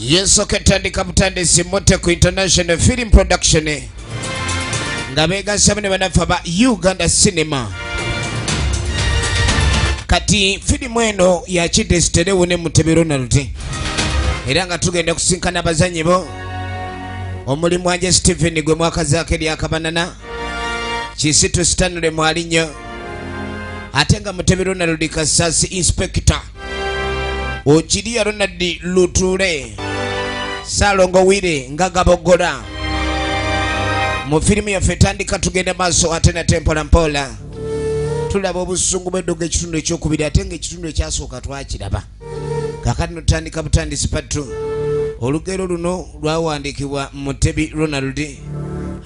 Yeso ketandika butandisi Moteku International Film Production nga begasa bane banafa ba Uganda Cinema. Kati filimu eno ya Chidestere wone Mutebi Ronald era nga tugenda kusinkana abazanyi bo omuli Mwanje Stephen gwe mwaka zake lya kabanana Kisitu Stanley Mwalinyo ate nga Mutebi Ronald Kasasi Inspector Ochidia Ronald Luture Salongo Wire Ngagabogola mu filimu ya fetandika tugenda maso ate na tempola mpola tulaba obusungu bw'eddogo ekitundu ekyokubiri ate nga ekitundu ekyasooka twakiraba kakati notandika butandisi pattu olugero luno lwawandiikibwa Mutebi Ronald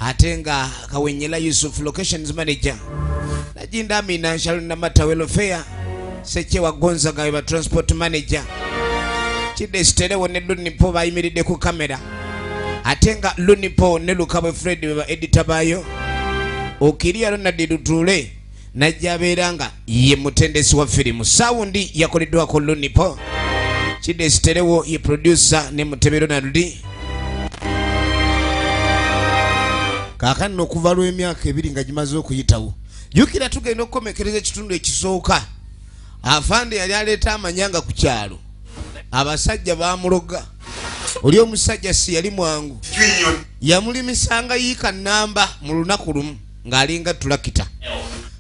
ate nga Kawenyela Yusuf Locations Manager Najinda Amina Sharon Namata Welfare Sechewa Gonzaga wa Transport Manager Chidestere wone Lunipo bayimiridde ku kamera ate nga Lunipo ne Lukabe Fred wa editor bayo Okiria Ronald Lutule najjabeeranga ye mutendesi wa filimu saundi yakoleddwa ko Lunipo Chidestere wo ye producer ne Mutebi Ronald kakano okuva lw'emyaka 2 nga gimaze okuyitawo jukira tugenda okukomekereza ekitundu ekisooka afande yali aleeta amanyanga ku kyalo abasajja bamuloga oli omusajja si yali mwangu yamulimisanga yiika namba mu lunaku lumu ng'alinga tulakita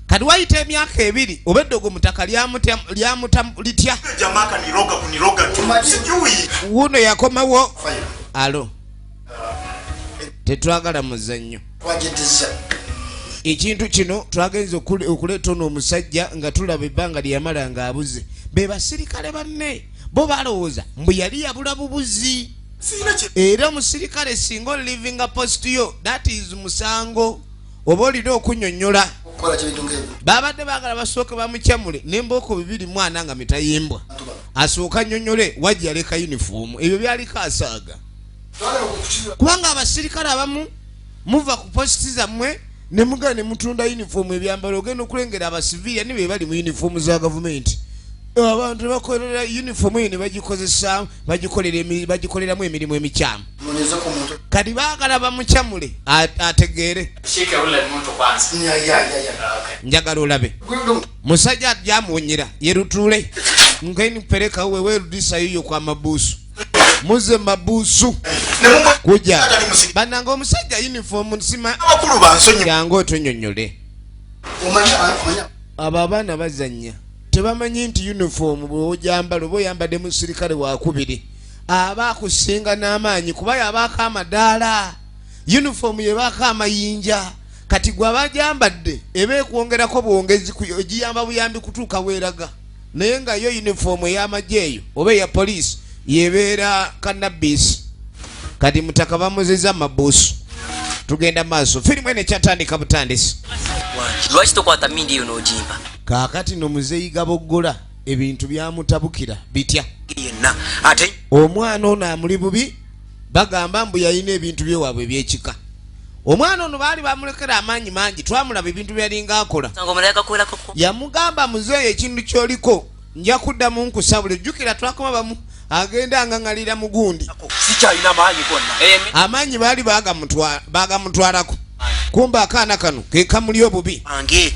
kati wayita emyaka 2 obeddogo mutaka lyamuta litya jamaka niroga kuniroga sijui wuno yakomawo alo tetwagala muzannyo ekintu kino twagenze okuleeta ono omusajja nga tulaba ebbanga lyamala nga abuze be basirikale banne bo balowooza mbu yali yabula bubuzi era omusirikale singa living post yo that is musango oba olina okunnyonnyola babadde baagala basooke bamukyamule nembooko 2 mwana nga mitayimbwa asooka nnyonnyole wajja yaleka yunifoomu ebyo byaliko asaaga kubanga abasirikale abamu muva ku positi zammwe ne mugala ne mutunda yunifoomu ebyambalo ogenda okulengera abasiviliya ne be bali mu yunifoomu za gavumenti abantu bakolera yunifoomu eyo ne bagikozesa bagikoleramu emirimu emikyamu kati baagala bamukyamule ategeere njagala olabe musajja ajamuwonyera yerutule nkainipeleka wewe rudisa hiyo kwa mabusu muze mabusu kuja bananga omusajja uniform nsima abakulu bansonyi yango tonyonyole ababana bazanya tebamanyi nti uniform bwojambalo boyambadde mu sirikale wa kubiri abakusinga n'amaanyi kuba yabaka amadaala uniform yebaka amayinja kati gwa bajambadde ebe kuongerako bwongezi kuyamba buyambi kutuuka weraga naye nga yo uniform ey'amagyeyo oba ya police yebeera cannabis kati mutaka bamuzeza mabusu tugenda maaso filimu ene kyatandika butandisi lwaki tokwata mindi eyo n'ogimba kaakati nomuzeeyi gaboggola ebintu byamutabukira bitya yenna ate omwana ono amuli bubi bagamba mbu yalina ebintu byewaabwe ebyekika omwana ono baali bamulekera amaanyi mangi twamulaba ebintu byalinga akola yamugamba muzeeyi ekintu kyoliko nja kuddamu nkusabule jjukira twakoma bamu agenda angangalira mugundi sikyalina maanyi gonna amaanyi baali bagamutwalako kumba akaana kano ke kamuli obubi ange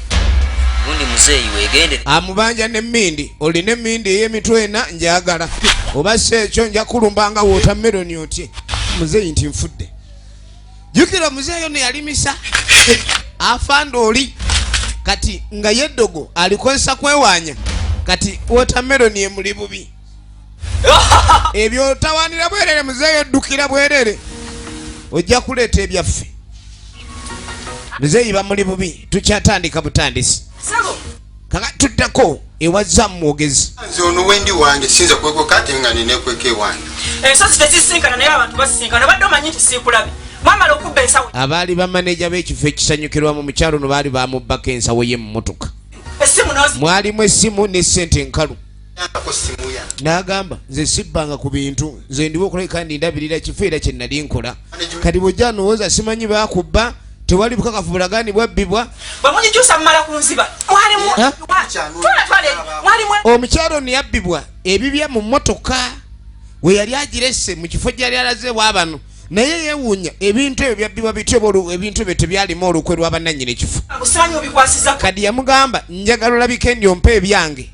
gundi muzeeyi weegende amubanja n'emmindi olina emmindi ey'emitwe ena njagala oba si ekyo nja kulumbanga wootameroni otye muzeeyi nti nfudde jjukira muzeeyi ono yalimisa afanda oli kati nga yeddogo alikozesa kwewaanya kati wootameroni emuli bubi ebyo tawanira bwerere muzeeyi oddukira bwerere ojja kuleeta ebyaffe muzeeyi bamuli bubi tukyatandika butandisi kaka tuddako ewaza mwogezi nze ono wendi wange sinza kwekoka ate nga nenekweka ewange ensozi tezisinkana naye abantu basisinkana badde omanyi nti siikulabe mwamala okubba ensawo abaali bamaneja b'ekifo ekisanyukirwamu mu kyalo no baali bamubbako ensawo ye mu mmotoka mwalimu essimu ne ssente enkalu n'agamba nze sibbanga ku bintu nze ndiwo okuleka ndindabirira kifo era kye nali nkola kati bw'ojja nowooza simanyi baakubba tewali bukakafu bulagaani bwabbibwa bwemunyijusa mumala kunziba omukyalo ono yabbibwa ebibya mu mmotoka we yali agirese mu kifo gyali alaze wabano naye yewuunya ebintu ebyo byabbibwa bityo ebintu ebyo tebyalimu olukwe lw'abannannyini ekifo kadi yamugamba njagala olabike ndi ompa ebyange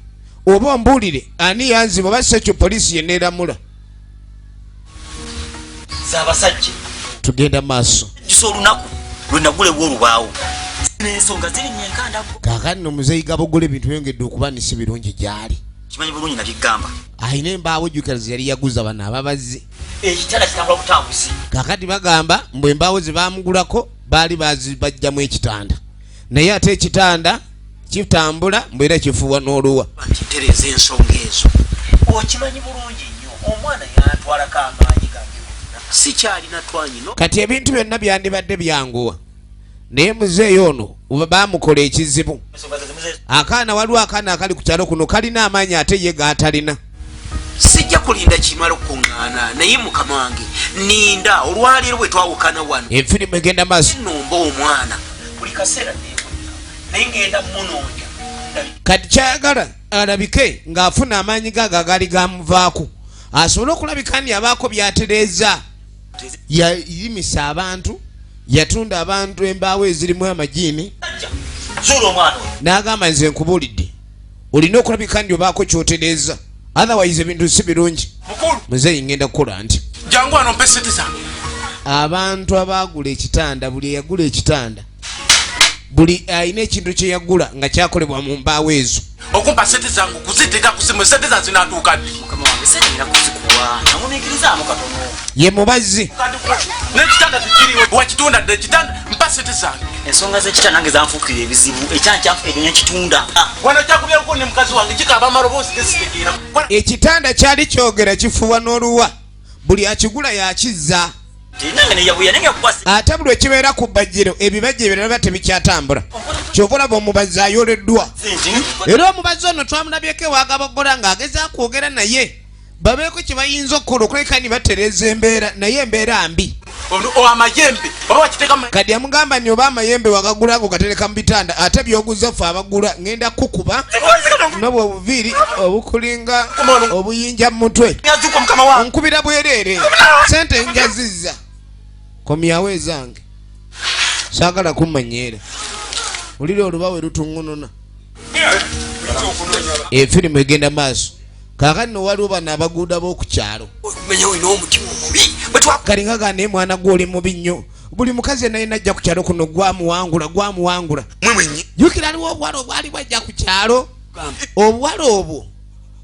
oba ombuulire ani yanziba oba sekyo poliisi yenneeramula Zabasajja tugenda maaso jiso olunaku lwenagulebwa olubaawo n'ensonga ziri nyenkanda kaakati no muzeeyi gaboggola ebintu byongedde okuba nisi birungi gyali kimanyi bulungi nabyegamba ayina embaawo jjukira ze yali yaguza bano ababazzi ekitala kitambula butambuzi kaakati bagamba mbwe embaawo ze baamugulako baali bajjamu ekitanda naye ate ekitanda kitambula mbwe era kifuuwa n'oluwa ntereza ensonga ezo okimanyi bulungi nnyo omwana yatwalako amaanyi gange sikyalina twanyino kati ebintu byonna byandibadde byanguwa naye muzeeyi ono baamukola ekizibu akaana waliwo akaana akali ku kyalo kuno kalina amaanyi ate ye gaatalina sijja kulinda kimala okuŋŋaana naye mukama wange ninda olwaleero bwe twawukana wano enfirimu egenda maaso nomba omwana buli kaseera naye ngenda munoonya kati kyayagala alabike ng'afuna amaanyi gago agaali gamuvaako asobole okulabika nti abaako byatereeza yayirimisa abantu yatunda abantu embaawo ezirimu amajiini n'agamba nze nkubuulidde olina okulabika nti obaako kyotereeza otherwise ebintu si birungi muzeeyi ngenda kukola nti jangu wano mpe sente zange abantu abaagula ekitanda buli eyagula ekitanda buli alina ekintu kye yagula nga kyakolebwa mu mbaawo ezo okumpa sente zangu kuziteeka ku simu sente zange zinatuuka ddi mukama wange sirina kuzikuwa namumiikirizaamu katono ye mubazzi n'ekitanda tekiriwe wakitunda dde ekitanda mpa sente zange ensonga z'ekitanda nange zanfuukirira ebizibu ekyana kyanfuukira ekyo kitunda wano kyakubyako ne mukazi wange kikaaba amaloboozi gesitegeera ekitanda kyali kyogera kifuuwa n'oluwa buli akigula yakizza ate buli ekibeera ku bbajjiro ebibajja ebirala tebikyatambula kyova olaba omubazzi ayoleddwa era omubazzi ono twamulabyeko ewagaboggola ng'agezaako kwogera naye babeeko kye bayinza okukola okuleka ni batereeza embeera naye embeera mbi amayembe oba wakiteeka kadi yamugamba ni oba amayembe wagagula gogatereka mu bitanda ate byoguza ffe abagula ngenda kukuba nobwo obuviiri obukulinga obuyinja mu mutwe onkubira bwereere sente njazizza komyawo ezange saagala kummanyeera olira olubawe lutuŋŋununa efirimu egenda maaso kaakati no waliwo bano abaguuda b'oku kyalo kalinga ga naye mwana gw'oli mubi nnyo buli mukazi yenna yenna ajja ku kyalo kuno gwamuwangula jjukira aliwo obuwala obwali bwajja ku kyalo obuwala obwo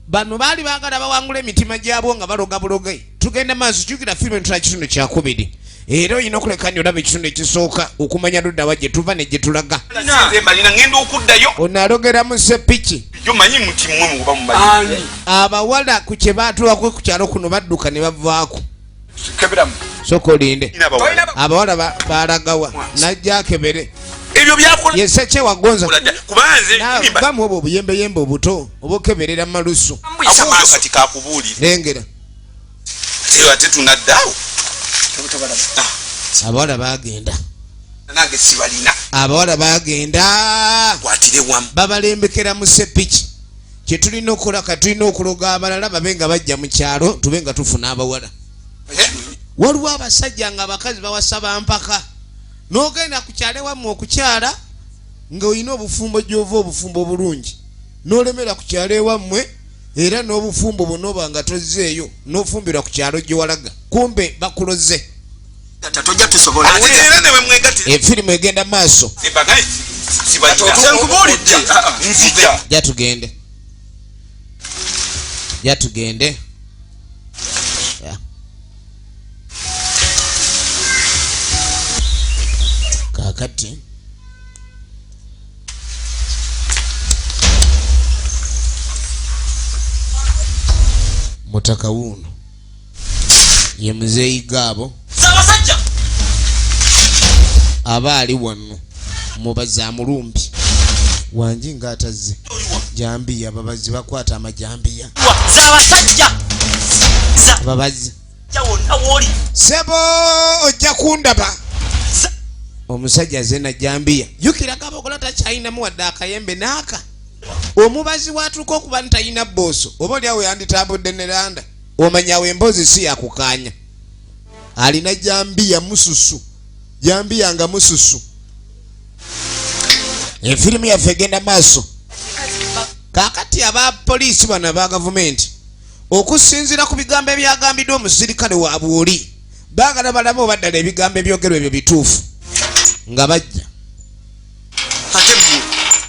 bano baali baagala bawangula emitima gyabwo nga baloga buloge tugenda maaso jjukira firimu entula kitundu kyakubiri era oyina okuleka nti olaba ekitundu ekisooka okumanya luddawa gye tuva ne gye tulaga ono alogeramu sepiki abawala ku kye baatulako ku kyalo kuno badduka ne bavaako soka olinde abawala balagawa najja akebere yese kyewagonza bamu obwo obuyembeyembe obuto oba okeberera malusu lengera ate tunaddawo abawala bagenda babalembekera mu sepiki kyetulina okukola katulina okuloga abalala babe nga bajja mu kyalo tube nga tufuna abawala waliwo abasajja nga abakazi bawasaba mpaka n'ogenda ku kyalo ewammwe okukyala nga olina obufumbo gy'ova obufumbo obulungi n'olemera ku kyalo ewammwe era n'obufumbo bunoba nga tozzeeyo n'ofumbirwa ku kyalo gye walaga kumbe bakuloze efirimu egenda maaso jatugende kakati mutaka wuno ye muzeeyi gaabo aba ali wano mubazi amulumbi wanji ng'atazze jambiya ababazi bakwata amajambiya ababazi sebo ojja kundaba omusajja azze na jambiya jukira kabokola takyalinamu wadde akayembe n'aka omubazi watuuka okuba ntalina booso oba oli awo yanditambudde ne landa Omanyawo emboozi si yakukanya. Alina jambiya mususu. Jambiya nga mususu. Efirimu yaffe egenda maaso. Kakati aba poliisi bano aba gavumenti okusinziira ku bigambo ebyagambiddwa omusirikale waabwe oli baagala balabe oba ddala ebigambo ebyogerwa ebyo bituufu nga bajja.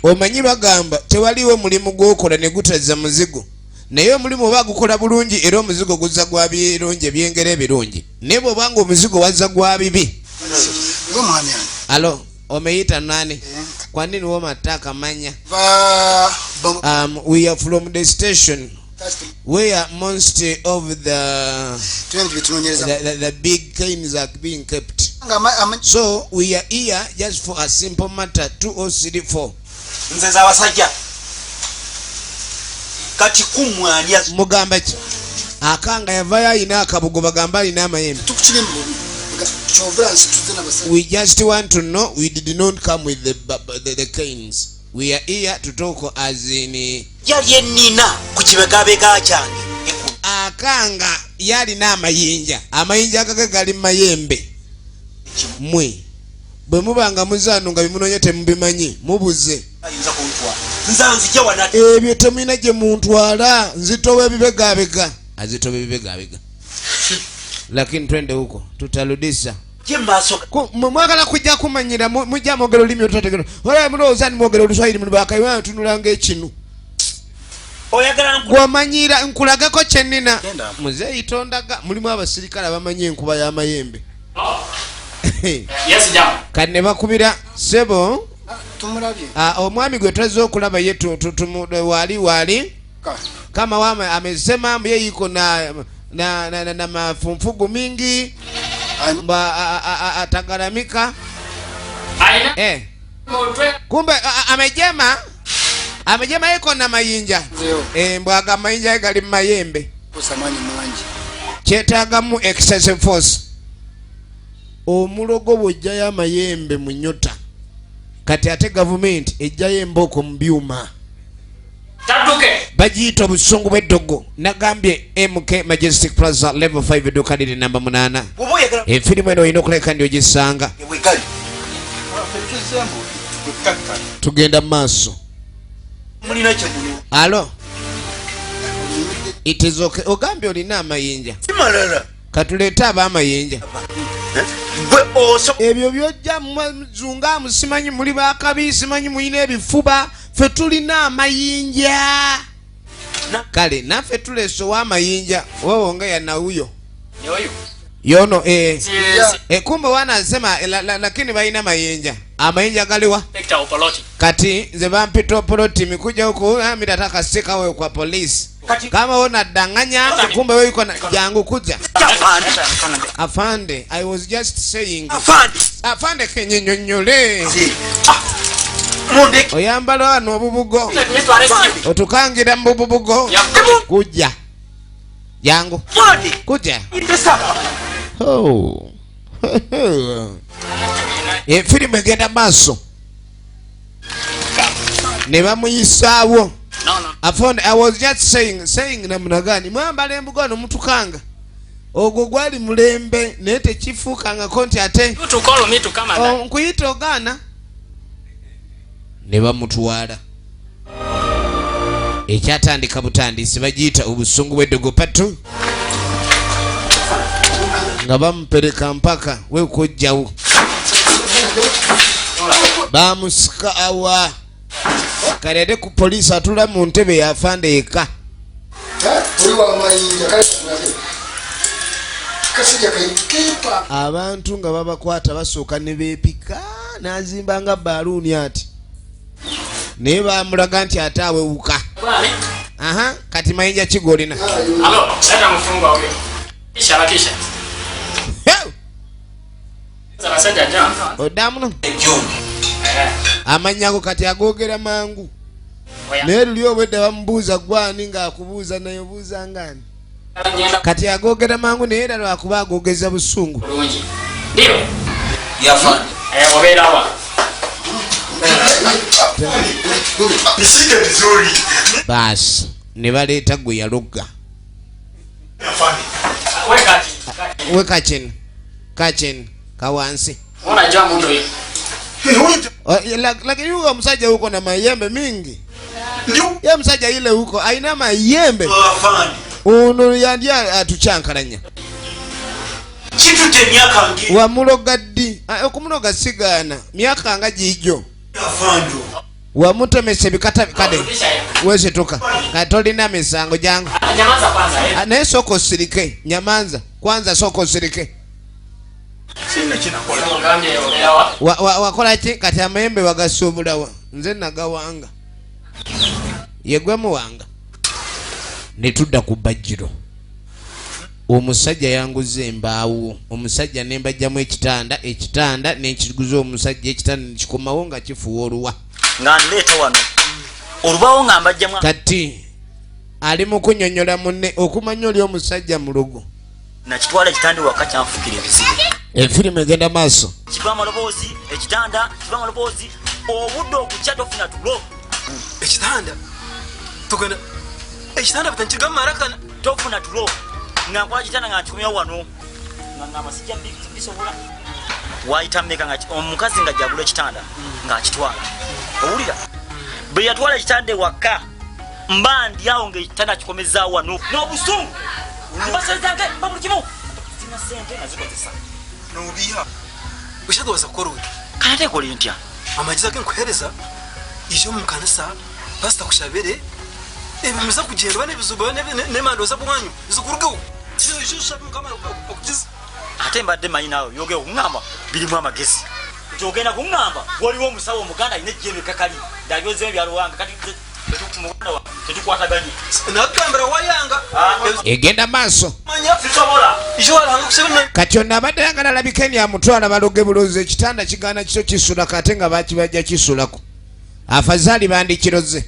Omanyi bagamba tewaliwo mulimu gw'okola ne gutazza muzigo, naye omulimu oba gukola bulungi era omuzigo guzza gwa birungi ebyengera ebirungi, naye bw'obanga omuzigo wazza gwa bibi. Alo, omeyita nani? Kwa nini woma taka manya? We are from the station where most of the big canes are being kept. So we are here just for a simple matter 2 or 3 4. Nzenza abasajja kati kumwanya mugamba ki akanga yavaya ina akabugo bagamba ina amayembe. We just want to know we did not come with the canes. We are here to talk as in yali nina ku kibegabega kyange akanga yali na amayinja agage gali mayembe mwe bwe mubanga muzaano nga bimunonye temubimanyi mubuze nzanzije wanate ebyo temina gye muntwala nzitowe bibegabega azitowe bibegabega lakini twende huko tutarudisha jembaso mwagala kujja kumanyira mujja mogero olulimi otategera ola mulowooza ni mogero oluswahili muli bakaiwa tunulanga ekinu oyagala gwamanyira nkulagako kyenina muzeeyi tondaga mulimu abasirikale abamanyi enkuba y'amayembe. Yes jam. Kane bakubira sebo tumulabye omwami gwe twaze okulaba ye wali kama wama amesema yeye iko na mafumfugu mingi atagaramika kumbe amejema iko na mayinja mbwaga mayinja gali mayembe kusamanyi manji kyetagamu excessive force. Omulogo bw'ojja y'amayembe mu nyota kati ate gavumenti ejjayo emboko mu byuma bagiyita obusungu bw'eddogo. Nagambye MK Majestic Plaza level 5 edduuka liri namba 8. Efirimu eno olina okuleka ndi ogisanga. Tugenda mu maaso. Alo it is okay. Ogambye olina amayinja katuleeta ab'amayinja ebyo byojja muzunga musimanyi muli bakabi simanyi muyina ebifuba fe tulina amayinja kale naffe tuleese w'amayinja wowo nga yanawuyo yono kumbe wanasema lakini balina mayinja amayinja galiwa kati nze bampita opoloti mikuja huku mitataka sika wewe kwa polisi kama wona danganya kumbe wewe uko jangu kuja afande. I was just saying afande kenyinyonyole oyambala wano obubugo otukangira mbubugo kuja jangu kuja oh efirimu egenda maaso ne bamuyisaawo. Afande, I was just saying namna gani mwambala embugo wano mutukanga ogwo gwali mulembe naye tekifuukanga konti ate nkuyita ogaana ne bamutwala. Ekyatandika butandisi bagiyita obusungu bw'eddogo patu nga bamupereka mpaka wekujjawo bamusika awa kalete ku polisi atula mu ntebe yafande eka abantu nga babakwata basooka ne beepika n'azimba nga baluuni ati naye bamulaga nti ate awewuka. Kati mayinja kigolina oddamuno amanyago kati agogera mangu naye luli obwedda bamubuuza gwani ng'akubuuza naye obuuza ngani kati agogera mangu naye era lwakuba agogeza busungu basi ne baleeta gwe yalogga we kachin kawansi unajua mtu hiyo lakini huyo msaja huko na mayembe mingi ya msaja ile huko aina mayembe uno yandia atuchankaranya kitu te myaka ngi wa mulogadi okumunoga sigana myaka nga jijo afando wa mutemese bikata bikade wese toka katoli na misango jangu nyamaza kwanza na soko sirike nyamanza kwanza soko sirike sina kina kola wakola ki kati amayembe wagasubulawa nze nagawanga yegwe muwanga netudda ku bajjiro omusajja yanguze embaawo omusajja nembajjamu ekitanda nekiguza omusajja ekitanda nekikomawo nga kifuwa oluwa nga nleeta wano olubawo nga mbajjamu kati ali mu kunyonyola munne okumanya oli omusajja mulogo nakitwala ekitanda waka kyanfukira ebizibu efirimu egenda maaso kiva amaloboozi ekitanda kiva amaloboozi obudde okujja tofuna tulo ekitanda tugenda ekitanda butankiga marakana tofuna tulo nga nkola kitanda nga nkikomya wano nga ngamba sijja bisobola wayita mmeka nga omukazi nga jagula ekitanda nga akitwala owulira bwe yatwala ekitanda ewaka mba ndyawo ngaekitanda kikomezaawo wano n'obusungu mbasezange mba buli kimu sina sente nazikozesa nobiha ushadowasa kukora uti kanate koli ntya amagiza ge nkuhereza ije mu kanisa pasita kushabere ebimiza kugenda bane bizuba nemando za bwanyu zikurugeho ijo shabu kama okugiza ate mbadde manyi nawe yoge okuŋŋamba birimu amagezi kyogenda kuŋŋamba waliwo omusawo omuganda alina ejjembe kakali ndalyozeemu byaluwanga kati tetukumuganda wa tetukwataganye nakugambira wayanga egenda maaso manya sisobola ijo walanga kusebena kati ono abadde yagala labikeni amutwala baloge bulozi ekitanda kigaana kito kisula kate nga bakibajja kisulako afazaali bandikiroze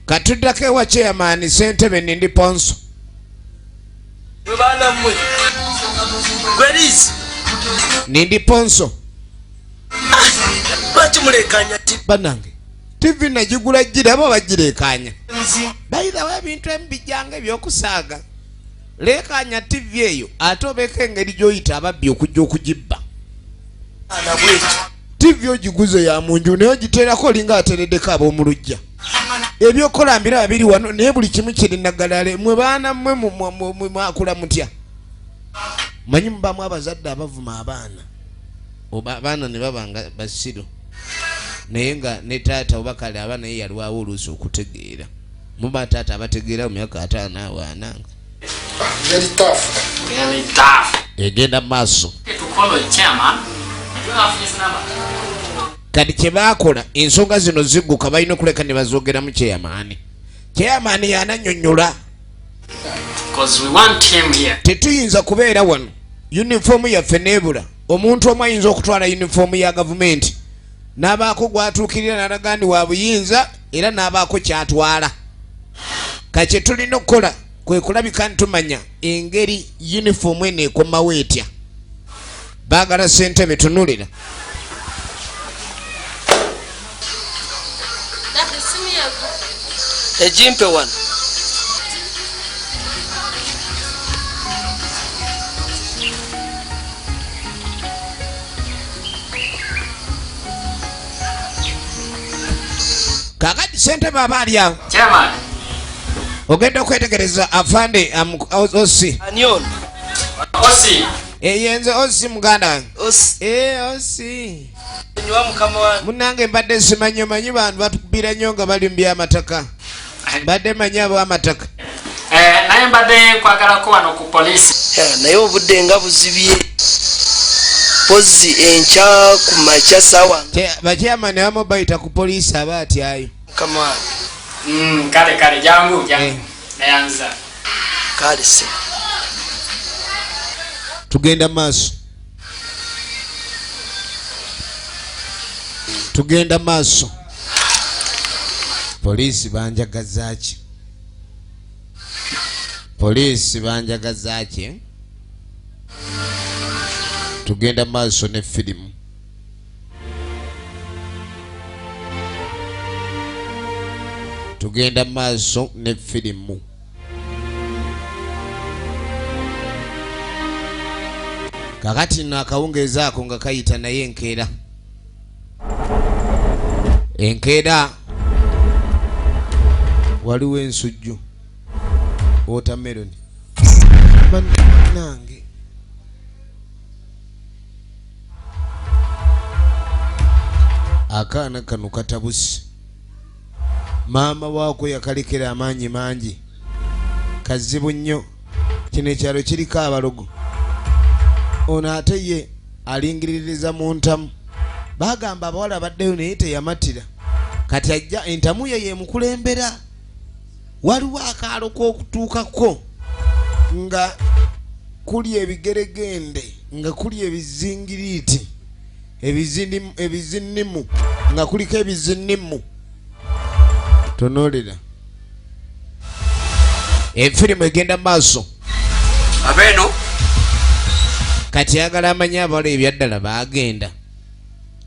katuddako ewa chairman Ssentebe Nindi Ponso webana mmwe gwerizi Nindi Ponso lwaki mulekanya banange TV nagigula girabo bagirekanya bayirawo ebintu embijjanga ebyokusaaga lekanya TV eyo ate obeeko engeri gy'oyita ababbi okujja okugibba TV ogiguze ya munju naye ogiteerako olinga atereddeko ab'omulujja ebyokola mbira biri wano naye buli kimu kiri nagalale mwe baana mmwe mwakula mutya manyi mubamu abazadde abavuma abaana oba abaana ne babanga basiru naye nga ne taata oba kale abaana ye yalwawo oluusi okutegeera muba taata abategeera mu myaka 5 awaananga egenda maaso kati kyebakola ensonga zino zigguka balina okuleka ne bazoogeramu kyeyamaani yananyonnyola tetuyinza kubeera wano yunifoomu yaffe neebula omuntu omu ayinza okutwala yunifoomu ya gavumenti n'abaako gwatuukirira n'alagandi wa buyinza era n'abaako kyatwala kakye tulina okukola kwe kulabika ntumanya engeri yunifoomu eno ekomawo etya baagala Ssentebe tunulira ejimpe wano kakati Ssentebe aba ali awo chairman ogenda okwetegereza afande osi ani ono osi yenze osi muganda wange osi nywa mukama wange munange mbadde simanyi manyi bantu batukubira nnyo nga bali mu byamataka mbadde manyi abo amataka naye mbadde kwagalako wano ku poliisi naye obudde nga buzibye pozi enkya ku makya sawa bakyamani abamu bayita ku poliisi aba atyayo mukama wange kale jangu nayanza kale se tugenda maaso poliisi banjagazaaki tugenda maaso ne firimu kakati nakawungeeza ako nga kayita naye enkeera. Enkeera waliwo ensujju watermelon nange akaana kano katabusi maama waako yakalekera amaanyi mangi kazibu nnyo kino ekyalo kiriko abalogo ono ate ye alingiririza mu ntamu bagamba abawala baddeyo naye teyamatira kati ajja entamu ye yemukulembera waliwo akaalo k'okutuukako nga kuli ebigeregende nga kuli ebizingiriiti ebizinnimu nga kuliko ebizinnimu tonolera efirimu egenda maaso abeeno kati yagala amanye abawala ebyaddala bagenda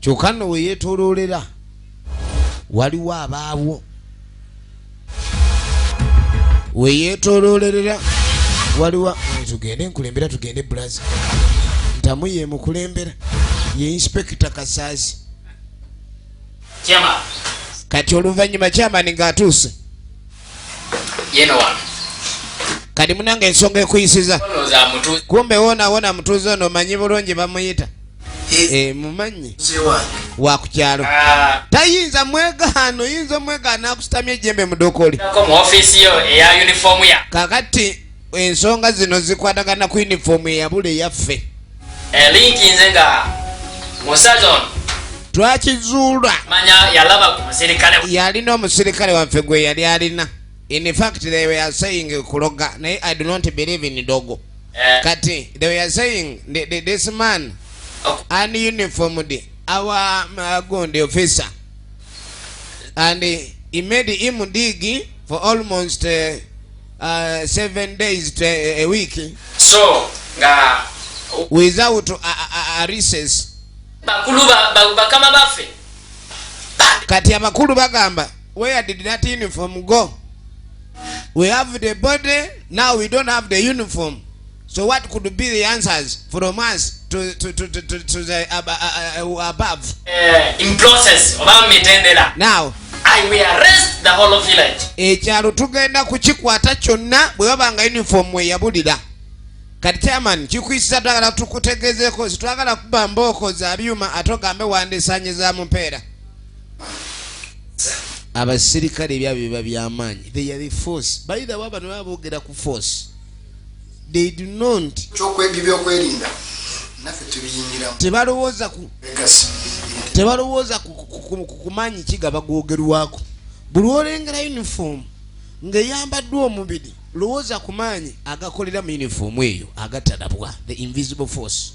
kyokka nno weyeetooloolera waliwo abaabwo weyeetooloolerera waliwo tugende nkulembera tugende bulaza ntamu ye mukulembera ye inspector Kasaasi Chairman kati oluvannyuma chairman ng'atuuse yeno wano kati munanga ensonga ekuyisiza kumbe wona mutuuze ono omanyi bulungi bamuyita mumanyi wakukyalo tayinza mwegaano yinza omwegaano akusitamya ejjembe mudokoli mu office yo eya uniform ya kakati ensonga zino zikwatagana ku uniform eyabula eyaffe linki nze nga musazon twakizuula manya yalaba ku musirikale yalina omusirikale waffe gwe yali alina. In fact they were saying kuloga naye I do not believe in dogo kati they were saying this man ununiformed our Gonde officer and he made him dig for almost 7 days to a week so nga without a recess. bakulu bakama baffe kati abakulu bagamba where did that uniform go? We have the body, now we don't have the uniform. So what could be the answers from us to the above? In process of mitendera. Now I will arrest the whole village. Ekyalo tugenda kukikwata kyonna bwe babanga uniform we yabulira. Kati chairman kikuyisa twagala tukutegezeeko twagala kuba mbooko za byuma atogambe wandisanyiza mumpeera. Abasirikale ebyabyo biba by'amaanyi. They are the force. By the way bano baboogera ku force. They do not kyokwebi byokwerinda naffe tubiyingiramu tebalowooza ku maanyi kiga bagoogerwako. Buli olengera uniform ng'eyambaddwa omubiri lowooza ku maanyi agakolera mu uniform eyo agatalabwa, the invisible force.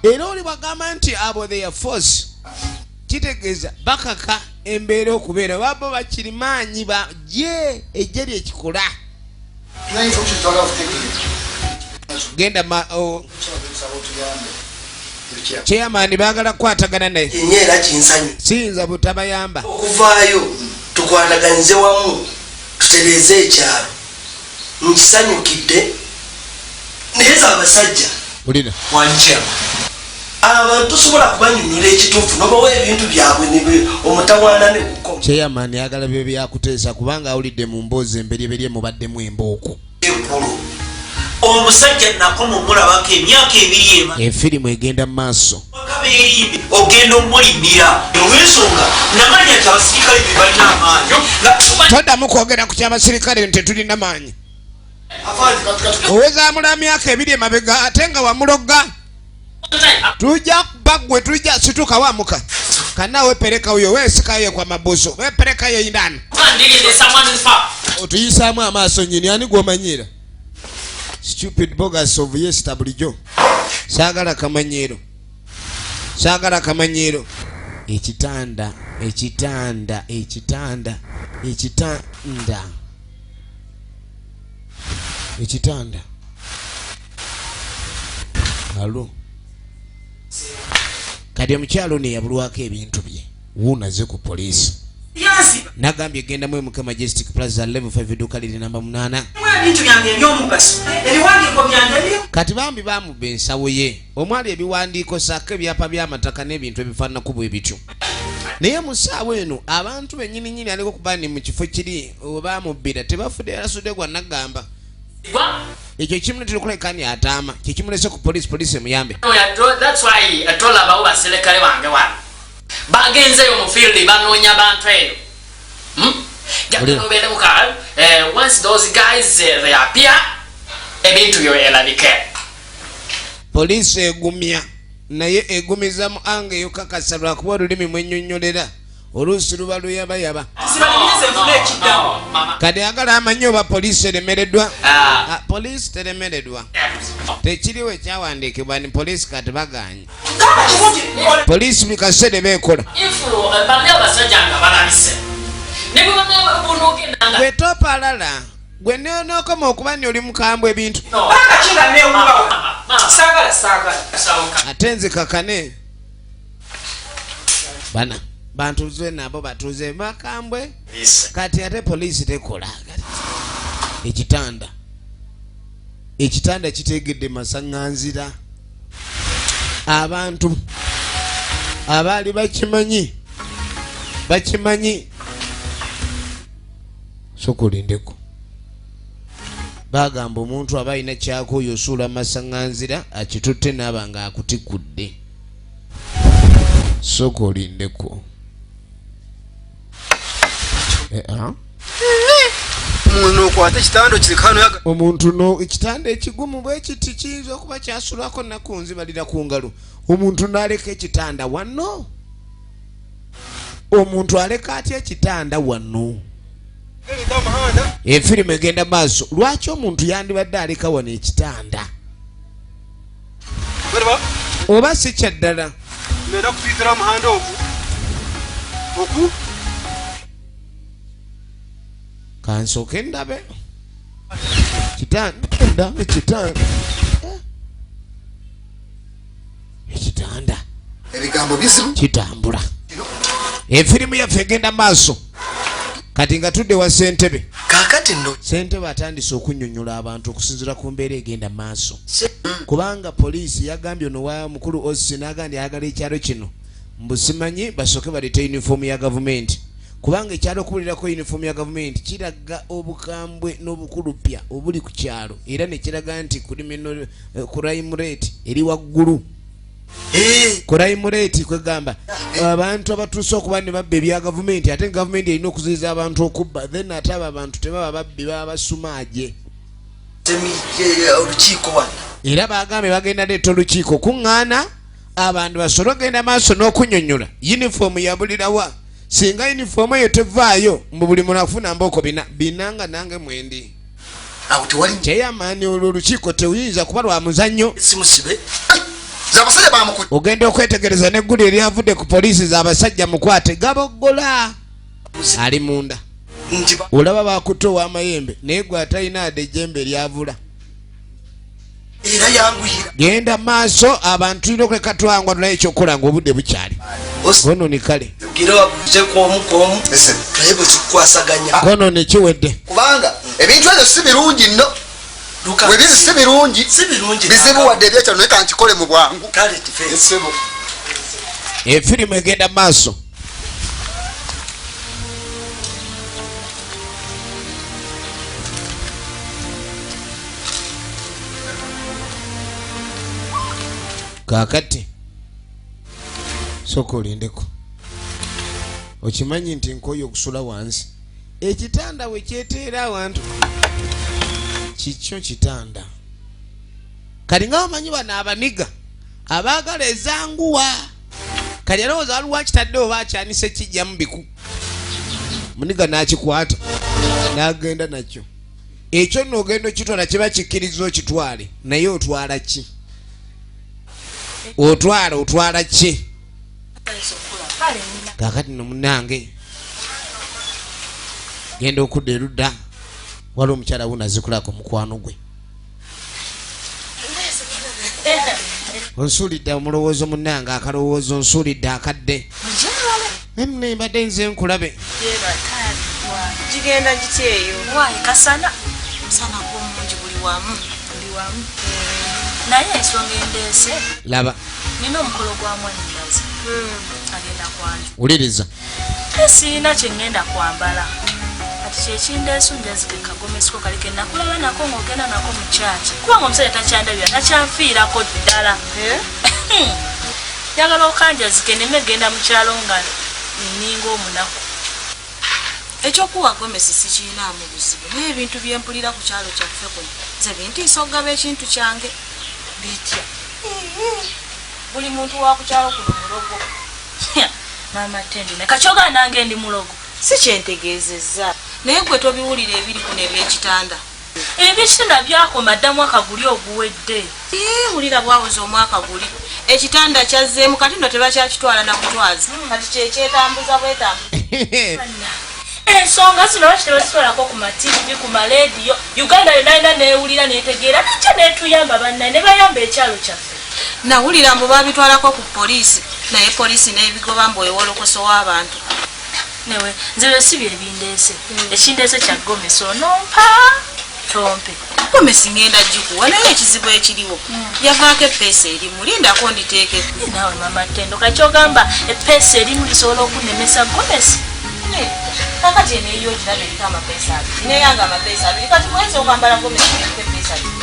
Era oli bagamba nti abo they are force kitegeeza bakaka embeera okubeera babo bakiri maanyi bajje ejje lyekikola genda chairman baagala kukwatagana naye era kinsanyu siyinza butabayamba okuvaayo tukwataganize wamu tutereeze ekyalo nkisanyukidde naye za abasajja bulira wanjya abantu tusobola kubanyunyira ekituufu nobawa ebintu byabwe omutawaana ne kukoma. chairman yagala byo byakuteesa kubanga awulidde mu mboozi emberyeberye mubaddemu embooko eggulu omusajja nakoma omulabako emyaka 2 ema efirimu egenda mu maaso kabeerimbi ogenda omulimira olw'ensonga namanya nti abasirikale be balina amaanyi toddamu kwogera ku ky'abasirikale nti tetulina maanyi owezamula myaka 2 emabega ate nga wamuloga tujja bagwe tujja situka wamuka kana wepereka huyo wesikaye kwa mabuso wepereka ye indani otuyisaamu amaaso nyini ani gwomanyira stupid bogus of yesterday saagala kamanyiro ekitanda alo kati omukyalo ne yabulwako ebintu bye wuunaze ku poliisi nagambye genda mu MK Majestic Plaza level 5 edduuka liri namba 8 ebintu byange eby'omugaso ebiwandiiko byange kati bambi bamubba ensawo ye omwali ebiwandiiko saka ebyapa by'amataka n'ebintu ebifaananako bwe bityo naye mu ssaawa eno abantu bennyininyini aliko kuba ni mu kifo kiri webamubbira tebafudde yarasudde gwa nagamba ekyo kimu tirikulekani ataama kyekimulese ku poliisi emuyambe baserikale wange wano bagenzeyo mu field banoonya bantu eyo once those guys they appear ebintu byo erabike poliisi egumya naye egumiza mu anga eyo kakasa lwakuba olulimi mwennyonnyolera oluusi luba luyabayaba kati agala amanyi oba poliisi eremereddwa poliisi teremereddwa tekiriwo ekyawandiikibwa ni poliisi kati baganye poliisi buli kaseera beekola gwe topalala gwe neonookoma okuba ni oli mukambwe ebintu ate nze kakane bana bantuze nabo batuze bakambwe kati ate poliisi tekola ekitanda kitegedde masaŋŋanzira abantu abaali bakimanyi sokulindeko bagamba omuntu aba alina kyako oyo osuula masaŋŋanzira akitutte naaba nga akutikudde sokolindeko omuntu no ekitanda ekigumu bwe kiti kiyinza okuba kyasulako naku nzibalira ku ngalo omuntu n'aleka ekitanda wano omuntu aleka atya ekitanda wano efirimu egenda maaso lwaki omuntu yandibadde aleka wano ekitanda oba si kyaddala kansooke ndabe ekitanda ebigambo bizibu kitambula efirimu yaffe egenda maaso kati nga tudde wa ssentebe kakati nno ssentebe atandise okunnyonnyola abantu okusinziira ku mbeera egenda maaso kubanga poliisi yagambye ono wa mukulu osi n'agambye ayagala ekyalo kino mbusimanyi basooke baleta yunifoomu ya gavumenti kubanga ekyalo okubuulirako yunifoomu ya gavumenti kiraga obukambwe n'obukulupya obuli ku kyalo era nekiraga nti crime rate eri waggulu crime rate kwegamba abantu abatuuse okuba ne babba ebya gavumenti ate gavumenti erina okuziyiza abantu okubba then ate abo abantu tebaba babbi baba basumaaje era bagambye bagenda leeta olukiiko kuŋŋaana abantu basobole ogenda maaso n'okunnyonnyola yunifoomu yabulirawa singa yunifoomu eyo tevaayo mbu buli muntu afuna mbooko bina nga nange mwendi kyeyamaani olwo olukiiko tewuyinza kuba lwa muzannyo ogenda okwetegereza neggulu eryavudde ku poliisi z'abasajja mukwate gaboggola ali munda olaba bakutte ow'amayembe naye gwe atalina adde ejjembe eryavula era yanguyira genda maaso abantu tulina okuleka twangwa tulayo ekyokukola ng'obudde bukyali kono ni kale gira wabuze kwomu naye bwe tukwasaganya kono ne kiwedde kubanga ebintu ebyo si birungi nno bwe bizi si birungi bizibu wadde ebyekyalo naye kankikole mu bwangu esibu efirimu egenda maaso kakati soka olindeko okimanyi nti nkoyo okusula wansi ekitanda we kyeteera awantu kikyo kitanda kati nga bamanyi bano abaniga abaagala ezanguwa kati alowooza waliwo akitadde oba akyanise kijja mu biku muniga n'akikwata n'agenda nakyo ekyo n'ogenda okitwala kiba kikkiriza okitwale naye otwala ki otwala ki kakati no munange genda okudda erudda wali omukyala wunazikulako mukwano gwe onsuulidde omulowoozo munange akalowoozo onsuulidde akadde nembadde nze nkulabe gigenda gityeyo kasana musana gw'omungi buli wamu naye ensonga endeese laba nina omukolo gwa mwannyinaze agenda kwanja uliriza siina kye ŋŋenda kwambala kati kyekindeesu njazike kagomesiko kaleke nakulaba nako ng'ogenda nako mu kyaki kubanga omusajja takyandabira takyanfiirako ddala njagala okanjazike neme genda mu kyalo nga nninga omunaku ekyokuwa gomesi sikiinaamu buzibu naye ebintu byempulira ku kyalo kyaffe kuno nze bintiisa okugaba ekintu kyange bitya buli muntu wa ku kyalo kuno mulogo maama tendine kakyogana nange ndi mulogo si kyentegeezezza naye gwe tobiwulira ebiri kuno ebyekitanda ebyekitanda byakoma ddamu akaguli oguwedde wulira bwawoza omwaka guli ekitanda kyazzeemu kati nno tebakyakitwala nakutwaza kati kyekyetambuza bwetambuza ensonga zino lwaki tebazitwalako ku mativi ku malediyo uganda yonaina newulira netegeera nakyo netuyamba bannaye ne bayamba ekyalo kyaffe nawulira mbu babitwalako ku poliisi naye poliisi nebigoba mbu ewolokoso w'abantu newe nze besi bye bindeese ekindeese kya gomesi onompa tompe gomesi ngenda gikuwa naye ekizibu ekiriwo yavaako epeesa erimu lindako nditeekeko nawe mama tendo kakyogamba epeesa erimu lisobola okunemesa gomesi kakati eneeyo okiraba eriko amapeesa abiri neyanga amapeesa abiri kati mwezi okwambala gomesi eriko epeesa abiri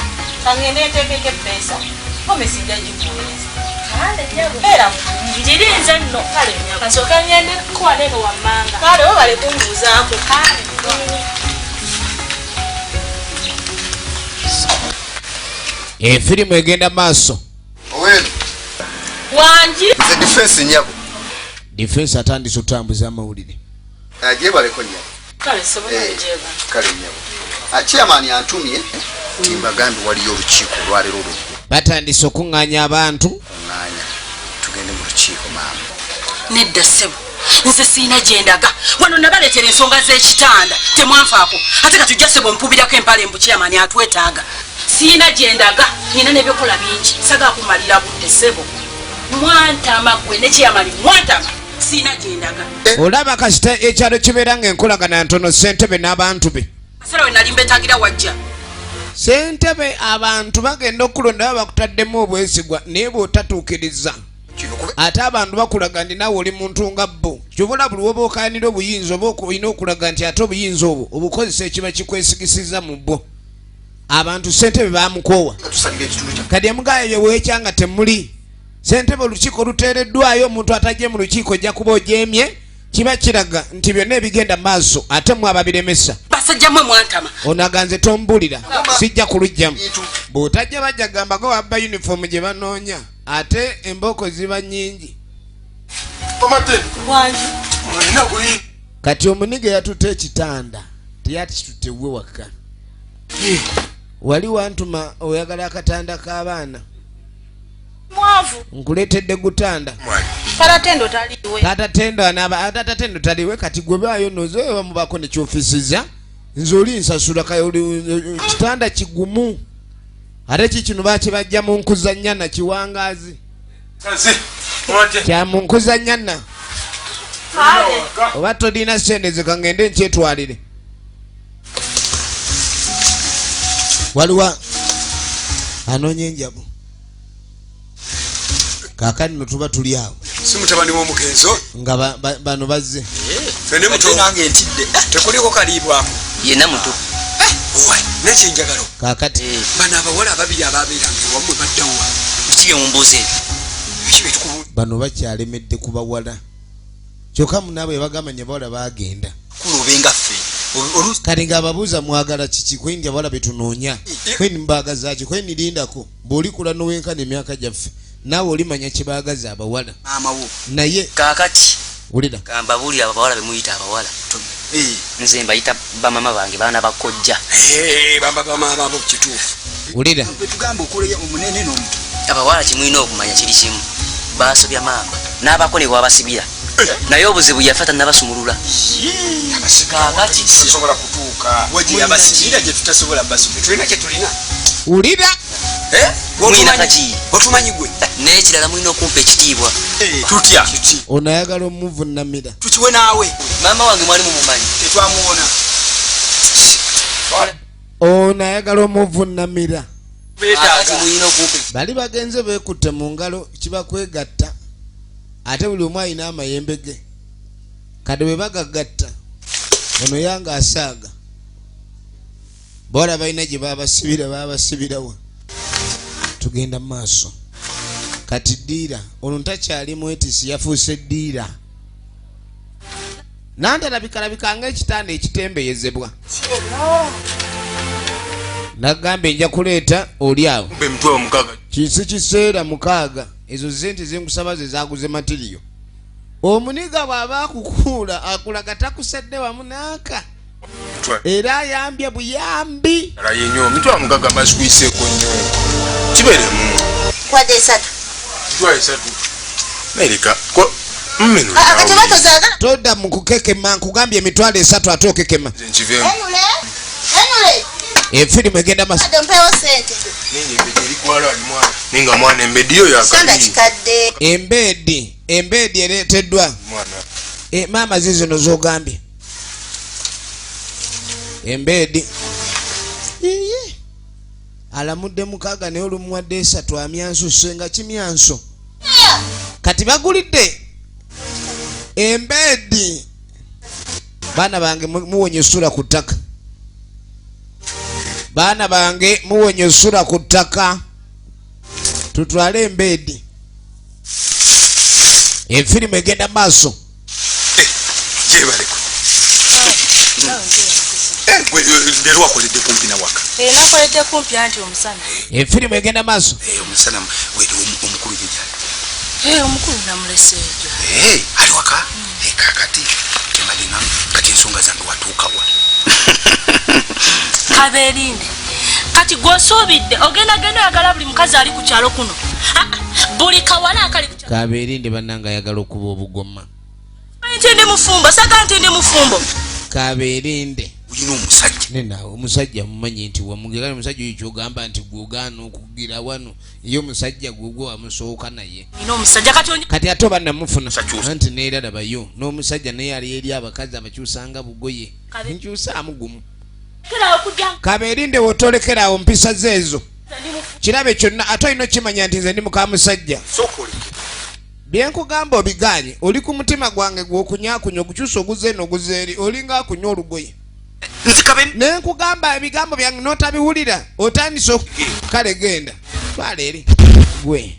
kangende eteekeko epeesa gomesi nja gikuweereza era njirinze nno kale kasooka ngende kukuwa neno wammanga kale webale kumbuuzaako efirimu egenda maaso oweno wangi nze defense nyabo defense atandise otambuza amawulire ajebaleko nyabo kale sobola ejeba kale nyabo chairman antumye timbagambi waliyo olukiiko olwaleero olwo batandise okuŋŋaanya abantu kuŋŋaanya tugende mu lukiiko maama nedda ssebo nze siina gyendaga wano nabaleetera ensonga z'ekitanda temwanfaako ate katujja ssebo mpubirako empale embukyamani atwetaaga siina gyendaga nina nebyokola bingi saga kumalira budde ssebo mwantama gwe nekyeyamali mwantama siina gyendaga olaba kasita ekyalo kibeera ng'enkolagana ntono ssentebe n'abantu be asala we nali mbetaagira wajja ssentebe abantu bagenda okulonda baba bakutaddemu obwesigwa naye bw'otatuukiriza ate abantu bakulaga nti naawe oli muntu nga bo kyobula buli woba okaanira obuyinza oba olina okulaga nti ate obuyinza obwo obukozesa ekiba kikwesigisiza mu bo abantu ssentebe bamukoowa kati emugayo ebyo bwekyanga temuli ssentebe olukiiko luteereddwayo omuntu atajje mu lukiiko ojja kuba ojeemye kiba kiraga nti byonna ebigenda maaso ate mwe ababiremesa basajjamwe mwantama onaganze tombulira sijja kulujjamu bw'otajja bajja gamba go wabba yunifoomu gye banoonya ate embooko ziba nnyingi kati omuniga yatutte ekitanda teyakitutewe waka wali wantuma oyagala akatanda k'abaana mwavu nkuleetedde gutanda tata tendo taliwe kati gwe baayo nozo bamubako nekyofisiza nze oli nsasula kitanda kigumu ate kikino bakibajja mu nkuzannyana kiwangaazi kya mu nkuzannyana oba tolina sente zikangende nkyetwalire waliwa anoonya enjabu kakani no tuba tuli awo si mutabani w'omugenzo nga bano bazze fene muto nange ntidde tekuliko kaliibwako yenna muto nekyenjagalo kakati bano abawala ababiri ababeeranga ewamwe baddawa ekibye mumbuuza ekyo bano bakyalemedde ku bawala kyokka munaabwe bagamanya bawala bagenda kulubengaffe kati ng'ababuuza mwagala kiki kweni abawala betunoonya kweni mbaagazaki kweni lindako bw'olikula nowenkana emyaka gyaffe naawe olimanya kyebaagaza abawala amawo naye kaakati wulira kambabuulira abawala bemuyita abawala nze mbayita bamama bange baana bakojja bamama kituufu wulira tugamba okoleya omunene n'omuto abawala kimulina okumanya kiri kimu basobya maama n'abako ne bwabasibira naye obuzibu yafe tannabasumulula kaakati sobola kutuuka abasibira gye tutasobola basumula tulina kye tulina wulira mulina kaki otumanyi gwe n'ekirala mulina okumpa ekitiibwa tutya ono ayagala omuvunamira tukiwe naawe maama wange mwali mumumanyi tetwamuwona ono ayagala omuvunamira bali bagenze beekutte mu ngalo kibakwegatta ate buli omu alina amayembe ge kade bwe bagagatta ono yanga asaaga bora balina gye babasibirawa tugenda mu maaso kati ddiira ono ntakyali mwetisi yafuuse ddiira nantalabika ng'ekitanda ekitembeyezebwa nagambe nja kuleeta oli awo kisi kiseera 6 ezo sente zenkusaba ze zaguze matiriyo omuniga bw'aba akukuula akulaga takusadde wamu naaka era ayambye buyambi yenyo mitwa mugaga masikuiseeko nnyo kiberemu kwadde 3 Amerika ko mmenu todda mu kukekema nkugambye emitwalo 3 ate okekema efirimu egenda maso ninga mwana embediyo yakali embeedi ereeteddwa maama zizino zogambye embeedi alamudde 6 naye olumuwadde 3 amyanso senga kimyanso kati bagulidde embeedi baana bange muwonye essula ku ttaka baana bange muwonye essula ku ttaka tutwale embeedi efirimu egenda maaso jebaleko lwakoledde kumpi nawaka nakoledde kumpi anti omusana efirimu egenda maaso omusana omukulu gyejali omukulu namuleseejo ali waka kakati kemalina kati ensonga zange watuukawa kaberinde kati gwosuubidde ogenda oyagala buli mukazi ali ku kyalo kuno buli kawala akali ku kyalo kaberinde bannanga ayagala okuba obugoma nti ndi mufumbo saga nti ndi mufumbo kaberinde uyina omusajja nenawe omusajja mumanyi nti wamugera omusajja oyo kyogamba nti gwogaana okugira wano ye omusajja gwegwe wamusooka naye kati ate oba namufuna anti neera labayo n'omusajja naye ali eri abakazi abakyusanga bugoye nkyusaamu gumu kaberinde wotolekerawo mpisa zeezo kirabe kyonna ate olina okimanya nti nze ndi mukamusajja byenkugamba obiganye oli ku mutima gwange gwokunyakunya okukyusa oguze noguzeeri olinga akunya olugoye nenkugamba ebigambo byange n'otabiwulira otandise kale genda twala eri gwe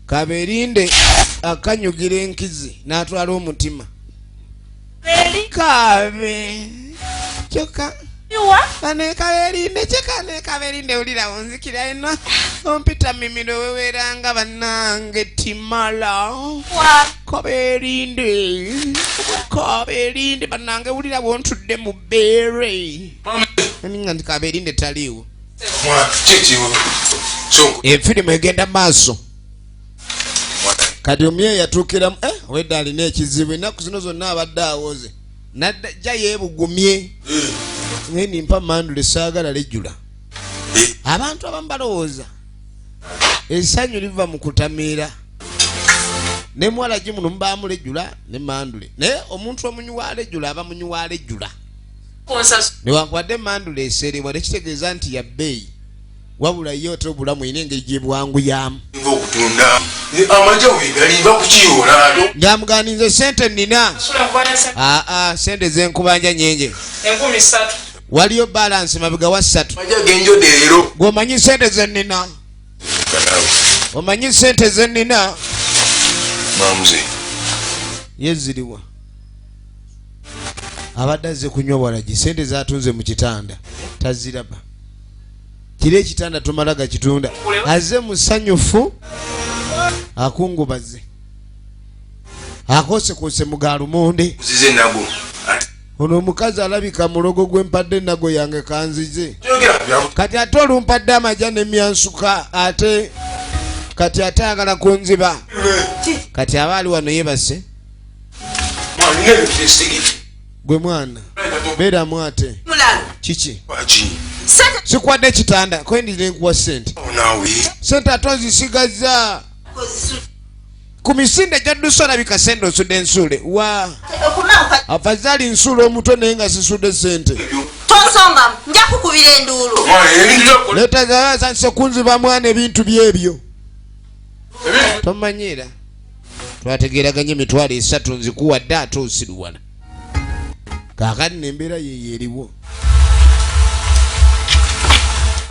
kaberinde akanyugira enkizi n'atwala omutima kabe kyokka kanekaberinde kyekaberinde ulirawo nzikira eno ompita mimiro weweranga bannange timala kaberinde bannange ulirawo ntudde mu bbeere aninga nti kaberinde taliiwo efirimu egenda maaso kati omye yatuukiramu wedda alina ekizibu ennaku zino zonna abadde awoze najja yeebugumye nimpa mandule saagala lejjula abantu abamu balowooza essanyu liva mu kutamiira ne muwala gimuno mubaamu lejjula ne mandule naye omuntu omunyuwa lejjula aba munyuwa lejjula newankubadde mandule eseerebwa tekitegeeza nti ya bbeeyi wabula ye ote obulamu ine engeri gyebwanguyamu ngamuganize sente nina sente zenkubanja nyenje waliyo balance mabega wa 3 gwomanyi sente zenina omanyi sente zenina yeziriwa abadde azze kunywa walagi sente zatunze mu kitanda taziraba kiri ekitanda tomala gakitunda azze musanyufu akungubaze akosekose mugalumonde ono omukazi alabika mulogo gwempadde nago yange kanzize kati ate olumpadde amajja nemyansuka ate kati ate agala kunziba kati abaali wano yebase gwe mwana beeramu ate kiki sikwadde ekitanda kwendire nkuwa sente sente ate ozisigaza ku misinde gyaddusa olabika sente osudde ensuule wa afazali nsuule omuto naye nga sisudde sente tosonga nja kukubira enduulu leta zasanse kunziba mwana ebintu byebyo tomanyira twategeraganye emitwalo 3 nzikuwadde ate osiruwala kakati nembeera yeyo eriwo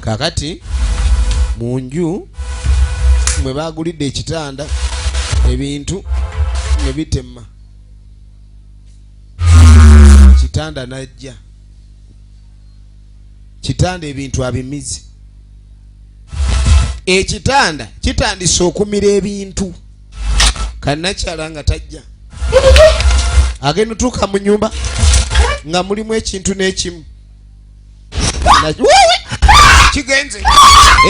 kakati munju mwe bagulidde ekitanda ebintu nebitema kitanda najja kitanda ebintu abimize ekitanda kitandise okumira ebintu kanakyala nga tajja agenda tuuka mu nyumba nga mulimu ekintu n'ekimu kigenze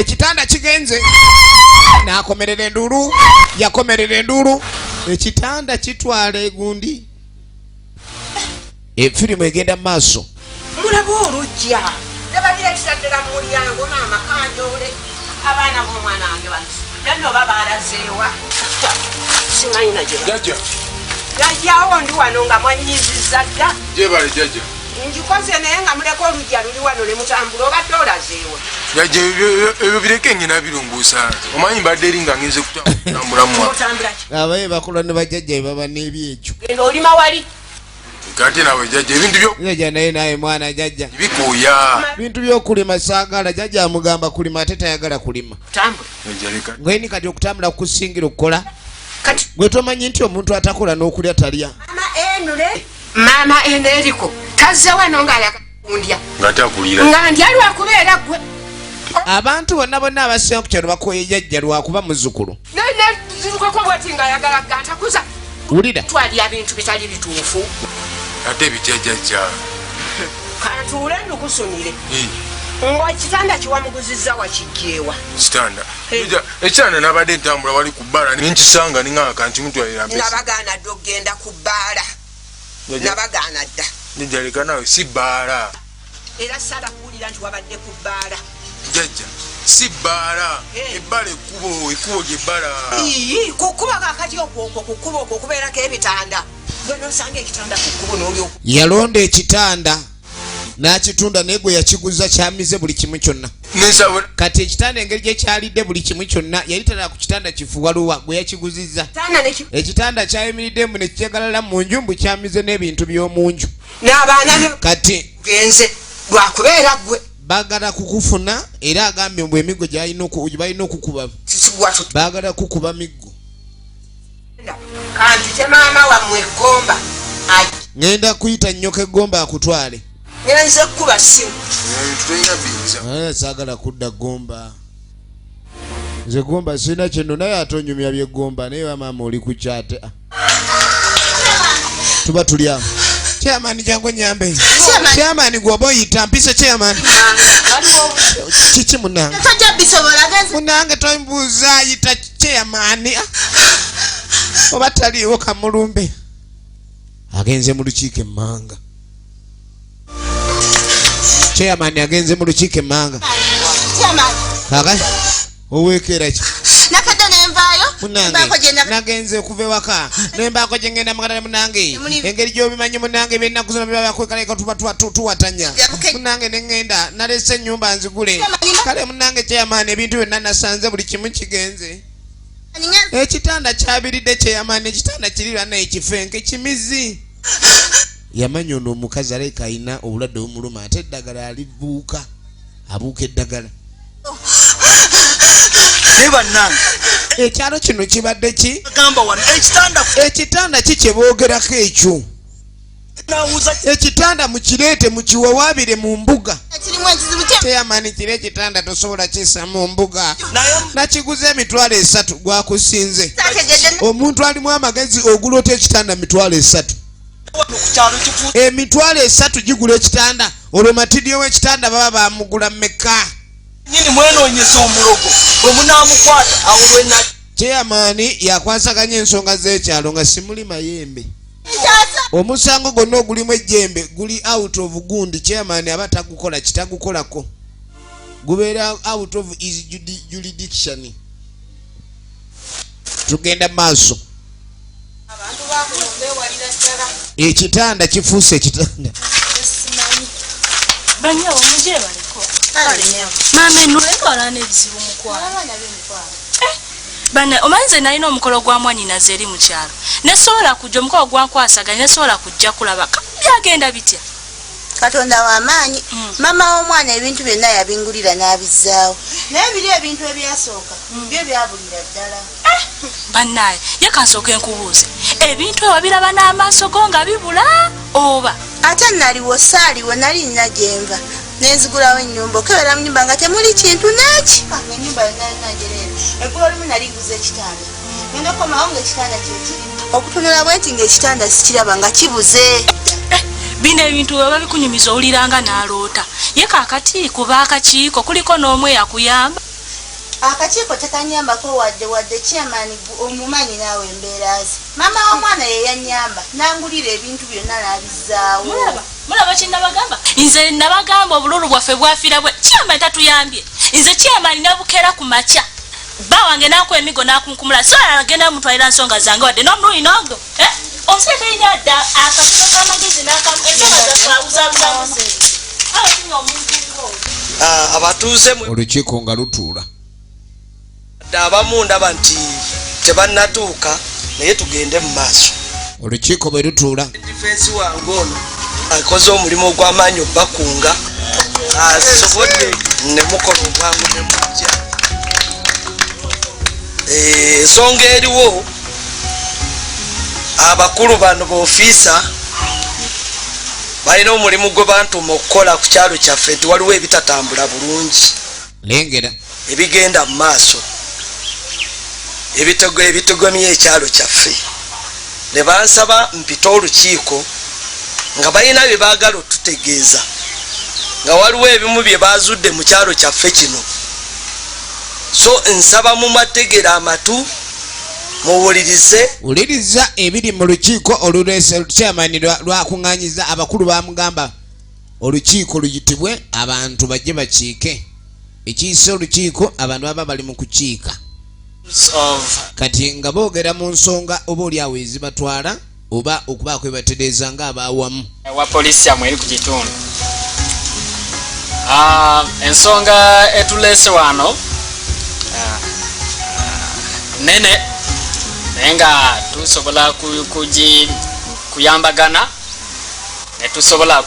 ekitanda kigenze nakomerera enduulu yakomerera enduulu ekitanda kitwala egundi efirimu egenda maaso mulaba olujja tebalira ekitaddera mu mulyango maama kanjoole abaana b'omwana wange bano yanno oba baalazeewa simanyina Jajja. yajjawo ndi wano nga mwanyiziza dda Jebale jajja. njikoze naye nga muleka olujja luli wano ne mutambula obadde olazeewa Jajja ebyo bireke ngina birunguusa. Omanyi mbadde eri nga ngenze kutambula mu. abaye bakola ne bajjajja baba n'ebyekyo genda olima wali Kati nawe jajja ebintu byo jajja naye mwana jajja bikuuya. bintu by'okulima saagala jajja amugamba kulima ate tayagala kulima tambula ngweni kati okutambula kukusingira okukola gwe tomanyi nti omuntu atakola n'okulya talya maama eno eriko kazze wano ng'ayakundya ngatakulira nga ndya lwakubeera gwe abantu bonna abasinga ku kyalo bakoye jajja lwakuba muzzukulu zirukako bwati ng'ayagala gantakuza wulira twalya bintu bitali bituufu ate bitya jajja kantuule ndukusunire ng'ekitanda kiwamuguzizza wakijjeewa kitanda ekitanda nabadde ntambula wali ku bbala nenkisanga niŋaa kanti mutwalira mpesi nabagaana dda okgenda ku bbaala nabagaana dda nejaleka nawe si bbaala era sala kuwulira nti wabadde ku bbaala jajja si bbaala ebbala ekkubo gyebbala kukuba kakati okwokwo kukuba okwo okubeerako ebitanda gwe nosanga ekitanda ku kkubo n'olyoku yalonda ekitanda n'akitunda naye gwe yakiguza kyamize buli kimu kyonna kati ekitanda engeri gyekyalidde buli kimu kyonna yali talala ku kitanda kifuwaluwa gwe yakiguzizza ekitanda kyayimiriddemu ne kyegalala mu nju mbu kyamize n'ebintu by'omu nju n'abaana kati genze lwakubeera gwe baagala kukufuna era agambye mbu emiggo balina okukuba baagala kukuba miggo kanti te maama wammwe eggomba ngenda kuyita nnyoka eggomba akutwale ngenze kuba simu saagala kudda gomba nze gomba sina kino naye atonyumya byegomba naye wamaama oli kukyate tuba tulyamu chairman jangu nyambe chairman gwoba oyita mpise chairman kiki munange munange tombuuza ayita chairman oba taliiwo kamulumbe agenze mu lukiiko emmanga chairman agenze mu lukiiko emmanga kaka oweekera ki munange nagenze okuva ewaka nembaako gyengenda mugala munange engeri gyobimanyi munange byennaku zino byebabakwekalaika tuba tuwatanya munange neŋŋenda nalese ennyumba nzigule kale munange chairman ebintu byonna nasanze buli kimu kigenze ekitanda kyabiridde chairman ekitanda kirirwa naye kifenke kimizi yamanya ono omukazi aleka alina obulwadde obumuluma ate eddagala alibuuka abuuka eddagala naye bannange ekyalo kino kibadde ki gamba wano ekitanda kikyeboogerako ekyo ekitanda mukireete mukiwawaabire mu mbuga teyamani kiri ekitanda tosobola kisa mu mbuga nakiguza emitwalo 3 gwakusinze omuntu alimu amagezi ogula ota ekitanda mitwalo 3 emitwalo 3 gigula ekitanda olwo matidio w'ekitanda baba bamugula mmeka nyini mwenoonyesa omulogo omunaamukwata awo lwena chairman yakwasaganya ensonga z'ekyalo nga simuli mayembe omusango gwonna ogulimu ejjembe guli out of gundi chairman aba tagukola kitagukolako gubeera out of his jurisdiction tugenda maaso ekitanda kifuuse ekitanda banyawo muje baleko mama enuleko alana ebizibu mukwano bana omanze nalina omukolo gwa mwanyina zeri mu kyalo nesobola kujja omukolo gwankwasaganya nesobola kujja kulaba byagenda bitya Katonda w'amaanyi mama w'omwana ebintu byonna yabingulira n'abizaawo naye biri ebintu ebyasooka byo byabulira ddala bannaye yakansooka enkubuuze ebintu ewabiraba n'amaaso go nga bibula oba ate naliwo saaliwo nali nina gyenva nenzigulawo ennyumba okebera mu nnyumba nga temuli kintu neki ennyumba yonna nanjereera eggulo limu naliguza ekitanda ngenda okukomawo ng'ekitanda kyekiri okutunula bwe nti ng'ekitanda sikiraba nga kibuze bino ebintu bwe babikunyumiza owuliranga n'aloota ye kaakati kuba akakiiko kuliko n'omu eyakuyamba akakiiko tekanyambako wadde chairman omumanyi naawe embeera ze mama w'omwana ye yanyamba nangulira ebintu byonna n'abizaawo mulaba kyennabagamba nze nabagamba obululu bwaffe bwafiira bwe chairman tatuyambye nze chairman nabukera ku makya bba wange n'akuwa emigo n'akunkumula so agenda mutwalira nsonga zange wadde n'omuluyi n'ogwo omusajja alina adda akatono k'amagezi abatuuze olukiiko nga lutuula abamu ndaba nti tebannatuuka naye tugende mu maaso olukiiko bwe lutuula difensi wange ono akoze omulimu ogw'amaanyi obbakunga asobodde ne mukola obwangu ne mujja ensonga eriwo abakulu bano b'ofiisa balina omulimu gwe bantuma okukola ku kyalo kyaffe nti waliwo ebitatambula bulungi lengera ebigenda mu maaso ebitogomye ekyalo kyaffe ne bansaba mpita olukiiko nga balina bye baagala otutegeeza nga waliwo ebimu bye bazudde mu kyalo kyaffe kino so nsaba mu mategera amatu wuliriza ebiri mu lukiiko oluleese chairman lwakuŋŋaanyiza abakulu bamugamba olukiiko luyitibwe abantu bajje bakiike ekiise olukiiko abantu baba bali mu kukiika kati nga boogera mu nsonga oba oli awo ezibatwala oba okubaako ebatereeza nga abaawamu wa poliisi yamwe eri ku kitundu ensonga etuleese wano nene naye nga tusobola kuyambagana ne tusobola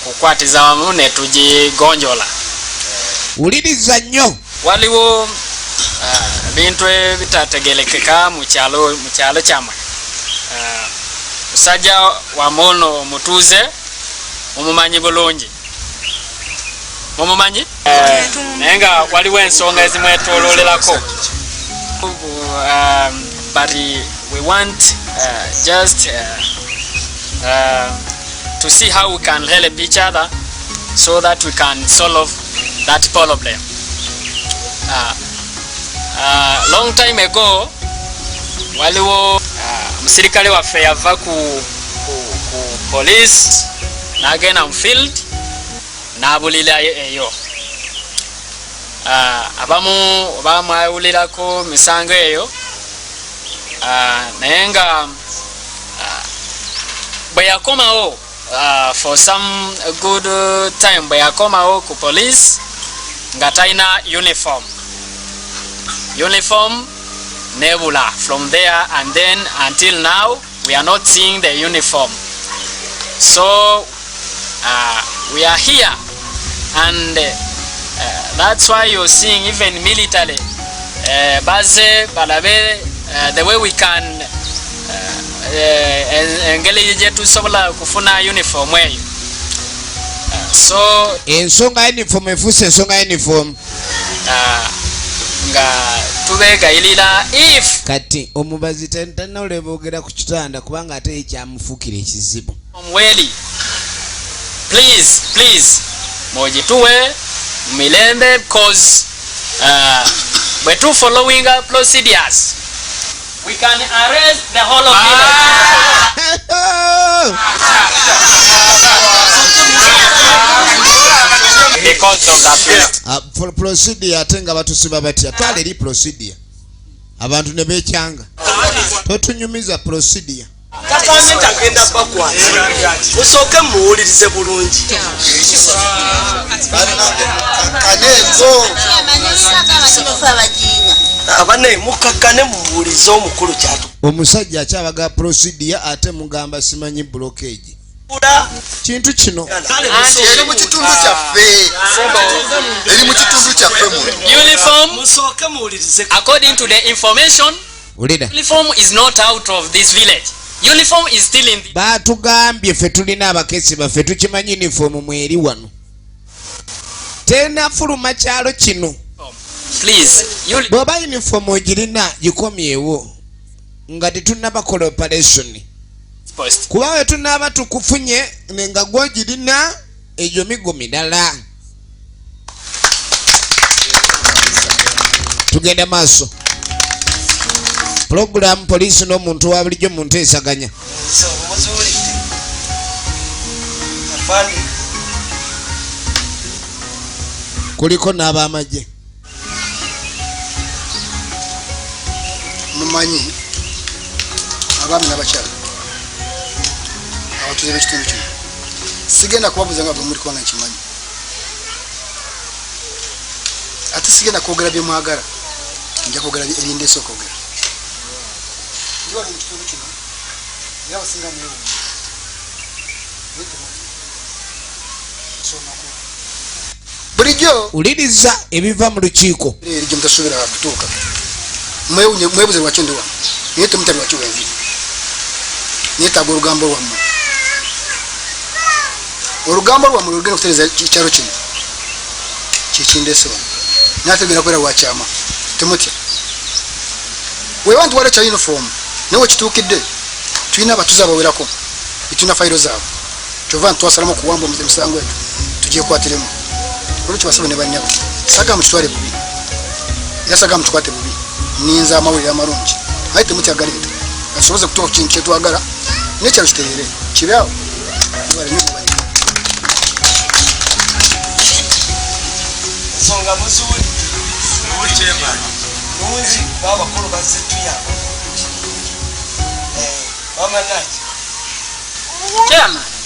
kukwatiza wamu ne tugigonjola wuliriza nnyo waliwo bintu ebitategerekeka mu kyalo kyamwe musajja wamono omutuuze mumumanyi bulungi mumumanyi naye nga waliwo ensonga ezimwetololerako but we want just to see how we can help each other so that we can solve that problem. Long time ago waliwo musirikale waffe yava ku police nagenda mu field n'abulira eyo abamu bamwawulirako misango eyo naye nga bwe yakomawo for some good time bwe yakomawo ku police nga talina uniform nebula from there and then until now we are not seeing the uniform, so we are here and that's why you're seeing even military baze balabe the way we can engeli jetu sobola kufuna uniform eyo so ensonga uniform efuse ensonga uniform nga tubegayirira if kati omubazi tanoleboogera ku kitanda kubanga ate ekyamufuukira ekizibu omweli please mojituwe milembe because we're too following our procedures we can arrest the whole of because of that for procedure atenga batusiba batya twale eri procedure abantu ne bekyanga totunyumiza procedure Kakamenta agenda bakwata. Musooke muwulirize bulungi. Abane mukakkane muwulirize omukulu kyatu. Omusajja akyabaga procedure ate mugamba simanyi blockage. Kintu kino eri mu kitundu kyaffe. Eri mu kitundu kyaffe mu. Uniform. Musooke muwulirize. According to the information, uniform is not out of this village. Uniform is still in the... Batugambye ffe tulina abakesi baffe tukimanyi uniform mweri wano. Tena fuluma kyalo kino. Please, bw'oba uniform ogirina gikomyewo nga tetunnabakola operation. Kuba we tunaaba tukufunye nga gw'ogirina egyo migo midala. Tugenda maaso. Program police n'omuntu wa bulijjo muntu esaganya. Kuliko n'abamagye. Mumanyi abaami n'abakyala abatuuze b'ekitundu kino sigenda kubabuuza nga bwe muli kubanga nkimanyi ate sigenda kwogera bye mwagala nja kwogera ebindeese okwogera ndi wali mu kitundu kino era basinga neewo bulijjo uliriza ebiva mu lukiiko eri gye mutasuubira kutuuka mwebuze lwaki ndi wano naye temutya lwaki wenvi neetaaga olugambo lwammwe olugambo lwammwe lwolugenda okutereeza ekyalo kino kyekindeese wano nategera kubeera lwakyama temutya weeba nti waliwo kya uniform naye wekituukidde tulina abatuze abawerako etulina fayiro zaabwe kyova nti twasalamu okuwamba emisango eto tugyekwatiremu olwekyo basaba ne bannyabo saga mukitwale bubi era saga mutukwate bubi ninza amawulire amalungi aye temutyagaleta asoboze kutuuka ku kintu kyetwagala nekyalo kitereere kiryawo ensonga muzuuli lungi babakulu bazze tuyamba bamanaki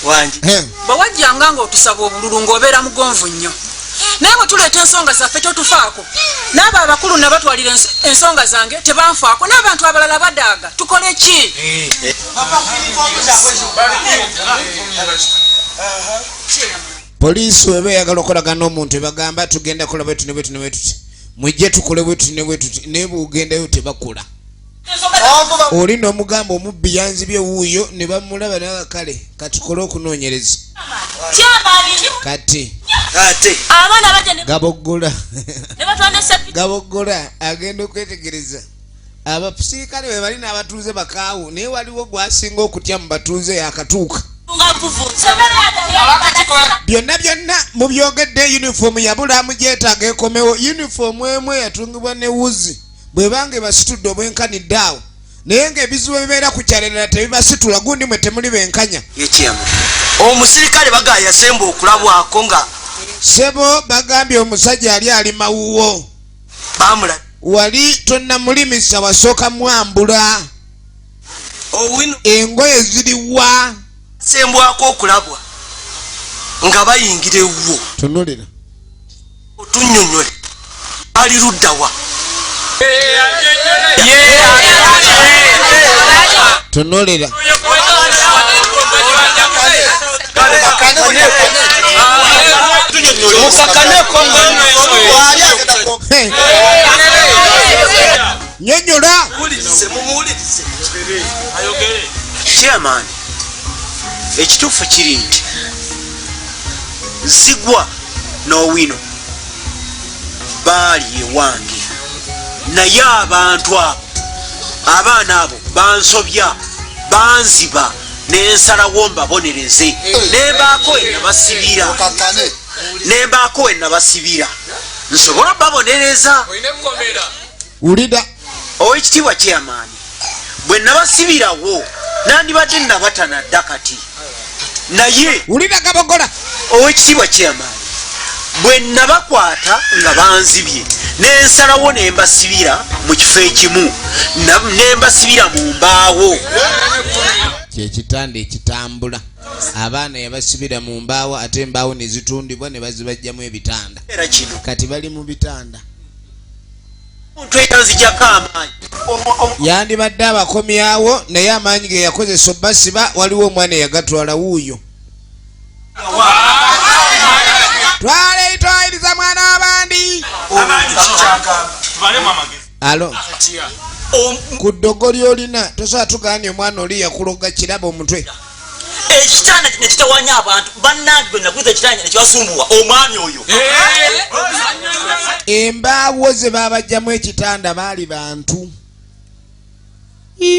wangi bwe wajjanga ng'otusaba obululu ng'obeera mugonvu nnyo naye bwe tuleeta ensonga zaffe totufaako n'abo abakulu ne batwalira ensonga zange tebanfaako n'abantu abalala badaaga tukole ki? Poliisi weba eyagala okolagana n'omuntu ebagamba tugenda kola bwetu ne bwetu ne bwetuti mujje tukole bwetu ne bwetuti naye bw'ogendayo tebakola. Oli n'omugamba omubbi yanzibye wuuyo ne bamulaba naga kale katukole okunoonyereza kati Gaboggola agenda okwetegereza abasirikale be balina abatuuze bakaawu naye waliwo gwasinga okutya mu batuuze yakatuuka. Byonna mu byogedde uniform yabulamu gyetaaga ekomewo. Uniform emu yatungibwa ne wuzi bwebanga ebasitudde obwenkanidde awo naye ng'ebizibu ebibeera ku kyalera tebibasitula gundi mwe temuli benkanya. Omusirikale bagaya yasemba okulabwako nga sebo bagambye omusajja yali ali mawuwo bamula wali tonnamulimisa wasooka mwambula engoye ziriwa sembwako okulabwa nga bayingira ewuwo tunulira otunnyonnyole ali luddawa tunulira nyonyola chairman ekituufu kiri nti Zigwa n'Owino baali ewange naye abantu abo abaana abo bansobya banziba nensalawo mbabonereze nembaako enabasibira nsobola babonereza ulida owekitiibwa chairman bwe nabasibirawo nandibadde nabatanadda kati naye ulida Gabogola owekitiibwa chairman bwe nabakwata nga banzibye nensalawo nembasibira mu kifo ekimu nembasibira mu mbaawo kyekitanda ekitambula abaana yabasibira mu mbaawo ate embaawo ne zitundibwa ne bazibajjamu ebitanda kati bali mu bitanda yandibadde abakomyawo naye amaanyi ge yakozesa obbasiba waliwo omwana eyagatwala wuuyo twayiriza mwana w'abandi alo ku ddogo lyolina tosobola tugaanye omwana oli yakuloga kiraba omutwe ekitanda nekitawanya abantu bannange bwe naguza ekitanda nekiwasumbuwa omwami oyo embaawo ze babajjamu ekitanda baali bantu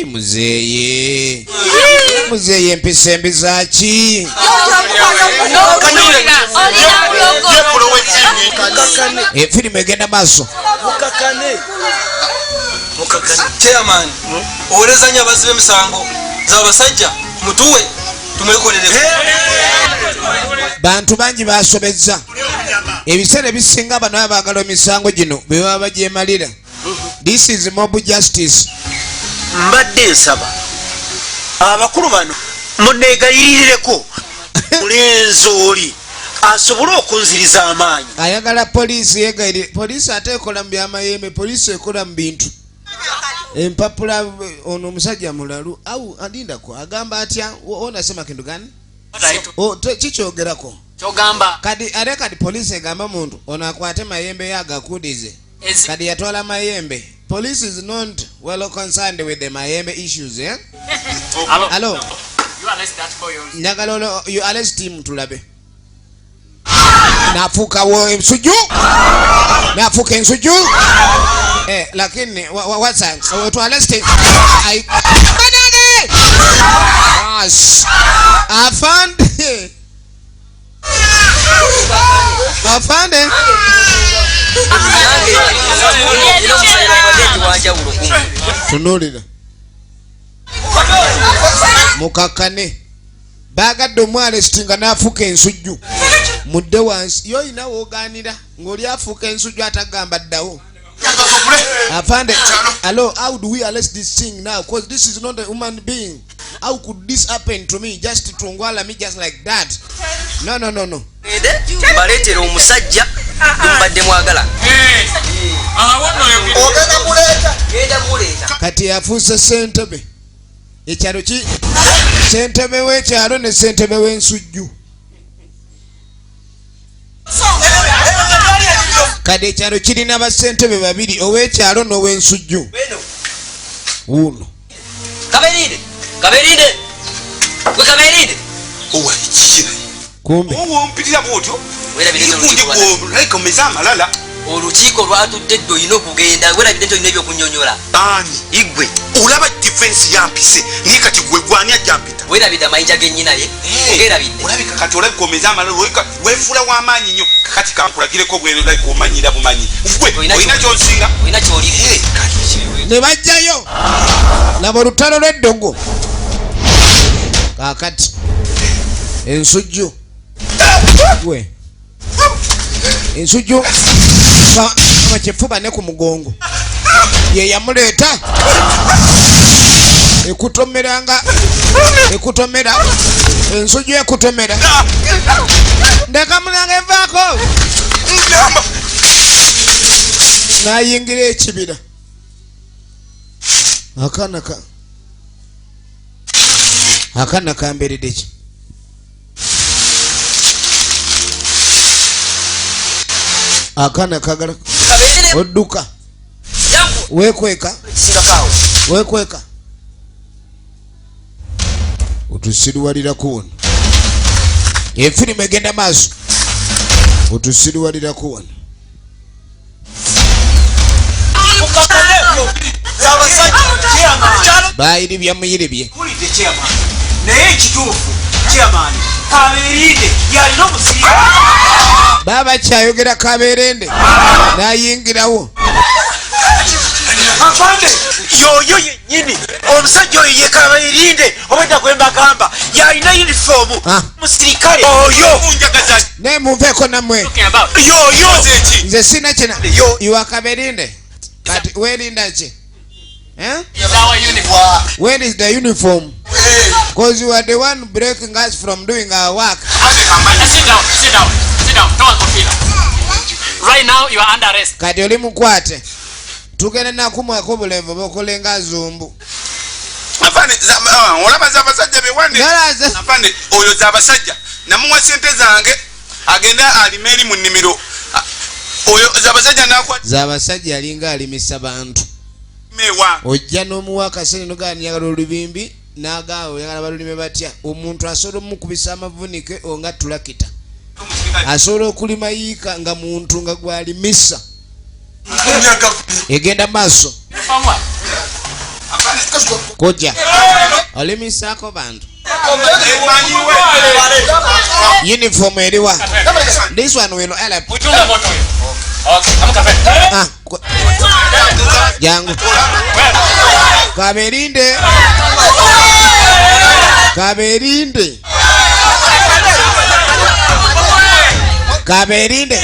muzeeye muzeeye empisa embi zaki efirimu egenda maaso chairman owuleza nnyo abazi b'emisango z'abasajja mutuwe tumwekolereko bantu bangi basobezza ebiseera ebisinga bano baagala emisango gino bwe baba bagyemalira. This is mob justice. Mbadde nsaba abakulu bano muneegayirireko mulenzi oli asobole okunziriza amaanyi. Ayagala poliisi yeegayirire. Poliisi ate ekola mu byamayembe, poliisi ekola mu bintu. Empapula ono omusajja mulalu au adindako agamba atya onasema kintu gani? Kikyoogerako kyogamba kadi kadi poliisi egamba muntu ono akwate mayembe yagakudize kadi yatwala mayembe. Police is not well concerned with the mayembe issues, eh? Hello. You arrest that boy. Nyagalolo, you arrest him tulabe. Nafuka wo ensuju. Nafuka ensuju. Lakini what's that? To arrest him. Yes. Afande. Afande. Tunulira mukakane bagadde omwalestinga n'afuuka ensujju mudde wansi yo ina woogaanira ng'oli afuuka ensujju atagamba ddawo. Afande, hello, how do we arrest this thing now? Because this is not a human being. How could this happen to me? Just to ngwala me just like that? No. Mbaletera omusajja mbadde mwagala. Kati yafuuse ssentebe. Ekyalo ki? Ssentebe w'ekyalo ne ssentebe w'ensujju. Kati ekyalo kirina bassentebe babiri, ow'ekyalo n'ow'ensujju. Uno. Kaberinde. Owa kikira. Kumbe. Owo mpitira bwotyo. Ikundi gwo like omeza amalala. Olukiiko lwatudde ddo olina okugenda werabidde nti olina ebyokunnyonnyola. Ani igwe olaba defense yampise naye kati gwe gwani ajjampita. Werabidde amayinja g'ennyina ye ngerabidde. Olabika kati olabika omeza amalala weefuula w'amaanyi nnyo kakati kankulagireko bwere olabika omanyira bumanyi. Gwe olina kyonsinga. Olina kyoli. Ne bajjayo laba olutalo lw'eddogo kaakati ensujju gwe ensujju kyefuba ne ku mugongo ye yamuleeta ekutomeranga ensujju ekutomera ndekamunanga evaako nayingira ekibira akana kamberedde ki akana kagala odduka wekweka otusiriwalirako wano efirimu egenda maaso otusiriwalirako wano bayiribya muyiribye naye ekituufu chairman Kaberinde yalina omusiira baba kyayogera Kaberinde nayingirawo. Afande yoyo yennyini omusajja oyo ye Kaberinde obadda gwe mbagamba yalina uniform musirikale oyo naye munveeko nammwe yoyo nze sina kina iwa Kaberinde kati weerinda ki? Where is the uniform? Because you are the one breaking us from doing our work. Sit down. Don't compete. Right now you are under arrest. Kati oli mukwate. Tugenda nakumwako bulevu bokolenga zumbu. Afande olaba zabasajja bewande. Afande oyo zabasajja. Namuwa sente zange agenda alimeri mu nnimiro. Oyo zabasajja nakwa. Zabasajja alinga alimisa bantu. Mewa. Ojja n'omuwa kasene nogani yagala olubimbi n'agaawo yagala balulime batya. Omuntu asobola omukubisa amavunike onga tulakita. Asobola okulima yiika nga muntu nga gwalimisa. Egenda maaso. Koja. Olimisako bantu. Uniform eriwa. This one will help. Jangu. Kaberinde. Kaberinde. Kaberinde.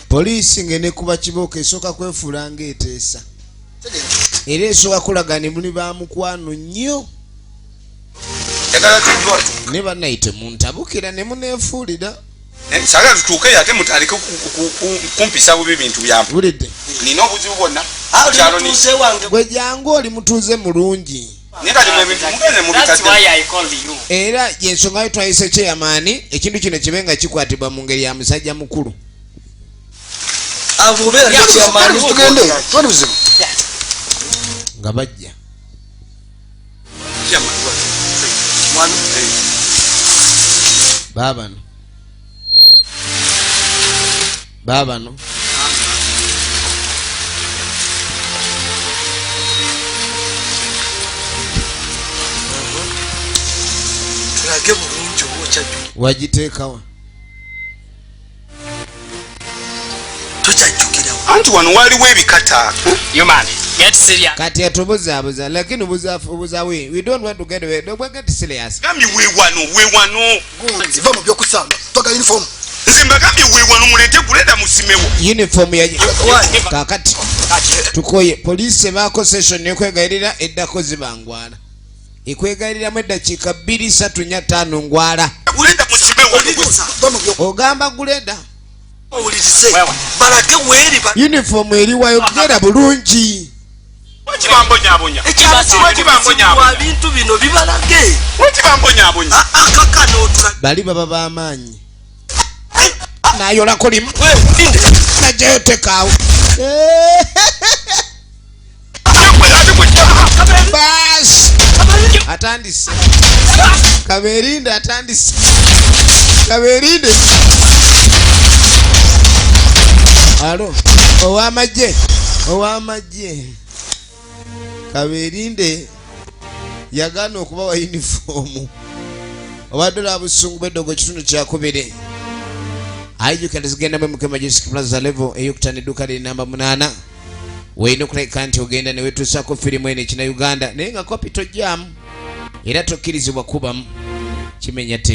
Poliisi ngene kuba kibooko esooka kwefulanga eteesa. Era esooka kulagani muli ba mukwano nnyo. Ne bannayite muntabukira ne muneefuulira. Saga tutuuke ate mutandike kumpisa bubi bintu byamu. Bulidde. Nina obuzibu bwonna. Gwe jangu oli mutuuze mulungi. That's why I called you. Era yensonga yo twayise kyeyamaani ekintu kino kibe nga kikwatibwa mu ngeri ya musajja mukulu. Nga bajja. Baabano. Baabano. Wagiteekawa. Anti wano waliwo ebikata. Human, get serious. Kati atubuzaabuza lakini obuzawe. We don't want to get away. Don't get serious. Gambi weewano. Ziva mu byokusamba. Toka uniform. Nzimbagambi weewano mulete kuleta musimewo. Uniform ya kakati. Tukoye police bako session ekwegayirira eddako zibangwana. Ekwegayiriramu eddakiika 2 3 4 5 ngwala. Kuleta musimewo. Ogamba guleda. Balake weri ba. Uniform eriwayo gera bulungi. Wekibambonyabonya. Bintu bino bibalage. Wekibambonyabonya. Akakano tula. Bali baba b'amaanyi. Nayola kulimu. Najeyo tekaawo. Bas. Atandise. Kaberinde atandise. Kaberinde. Alo. Owamagye. Kaberinde yagana okuba wa uniform. Obadola abusungu beddogo kitundu kyakubiri. Ayijukira zigenda mu Mukema Jessica Plaza level eyokutana edduka liri namba 8. Weyina okulabika nti ogenda ne wetuusaako firimu eno ekina Uganda naye nga kopi tojjaamu era tokkirizibwa kubamu kimenya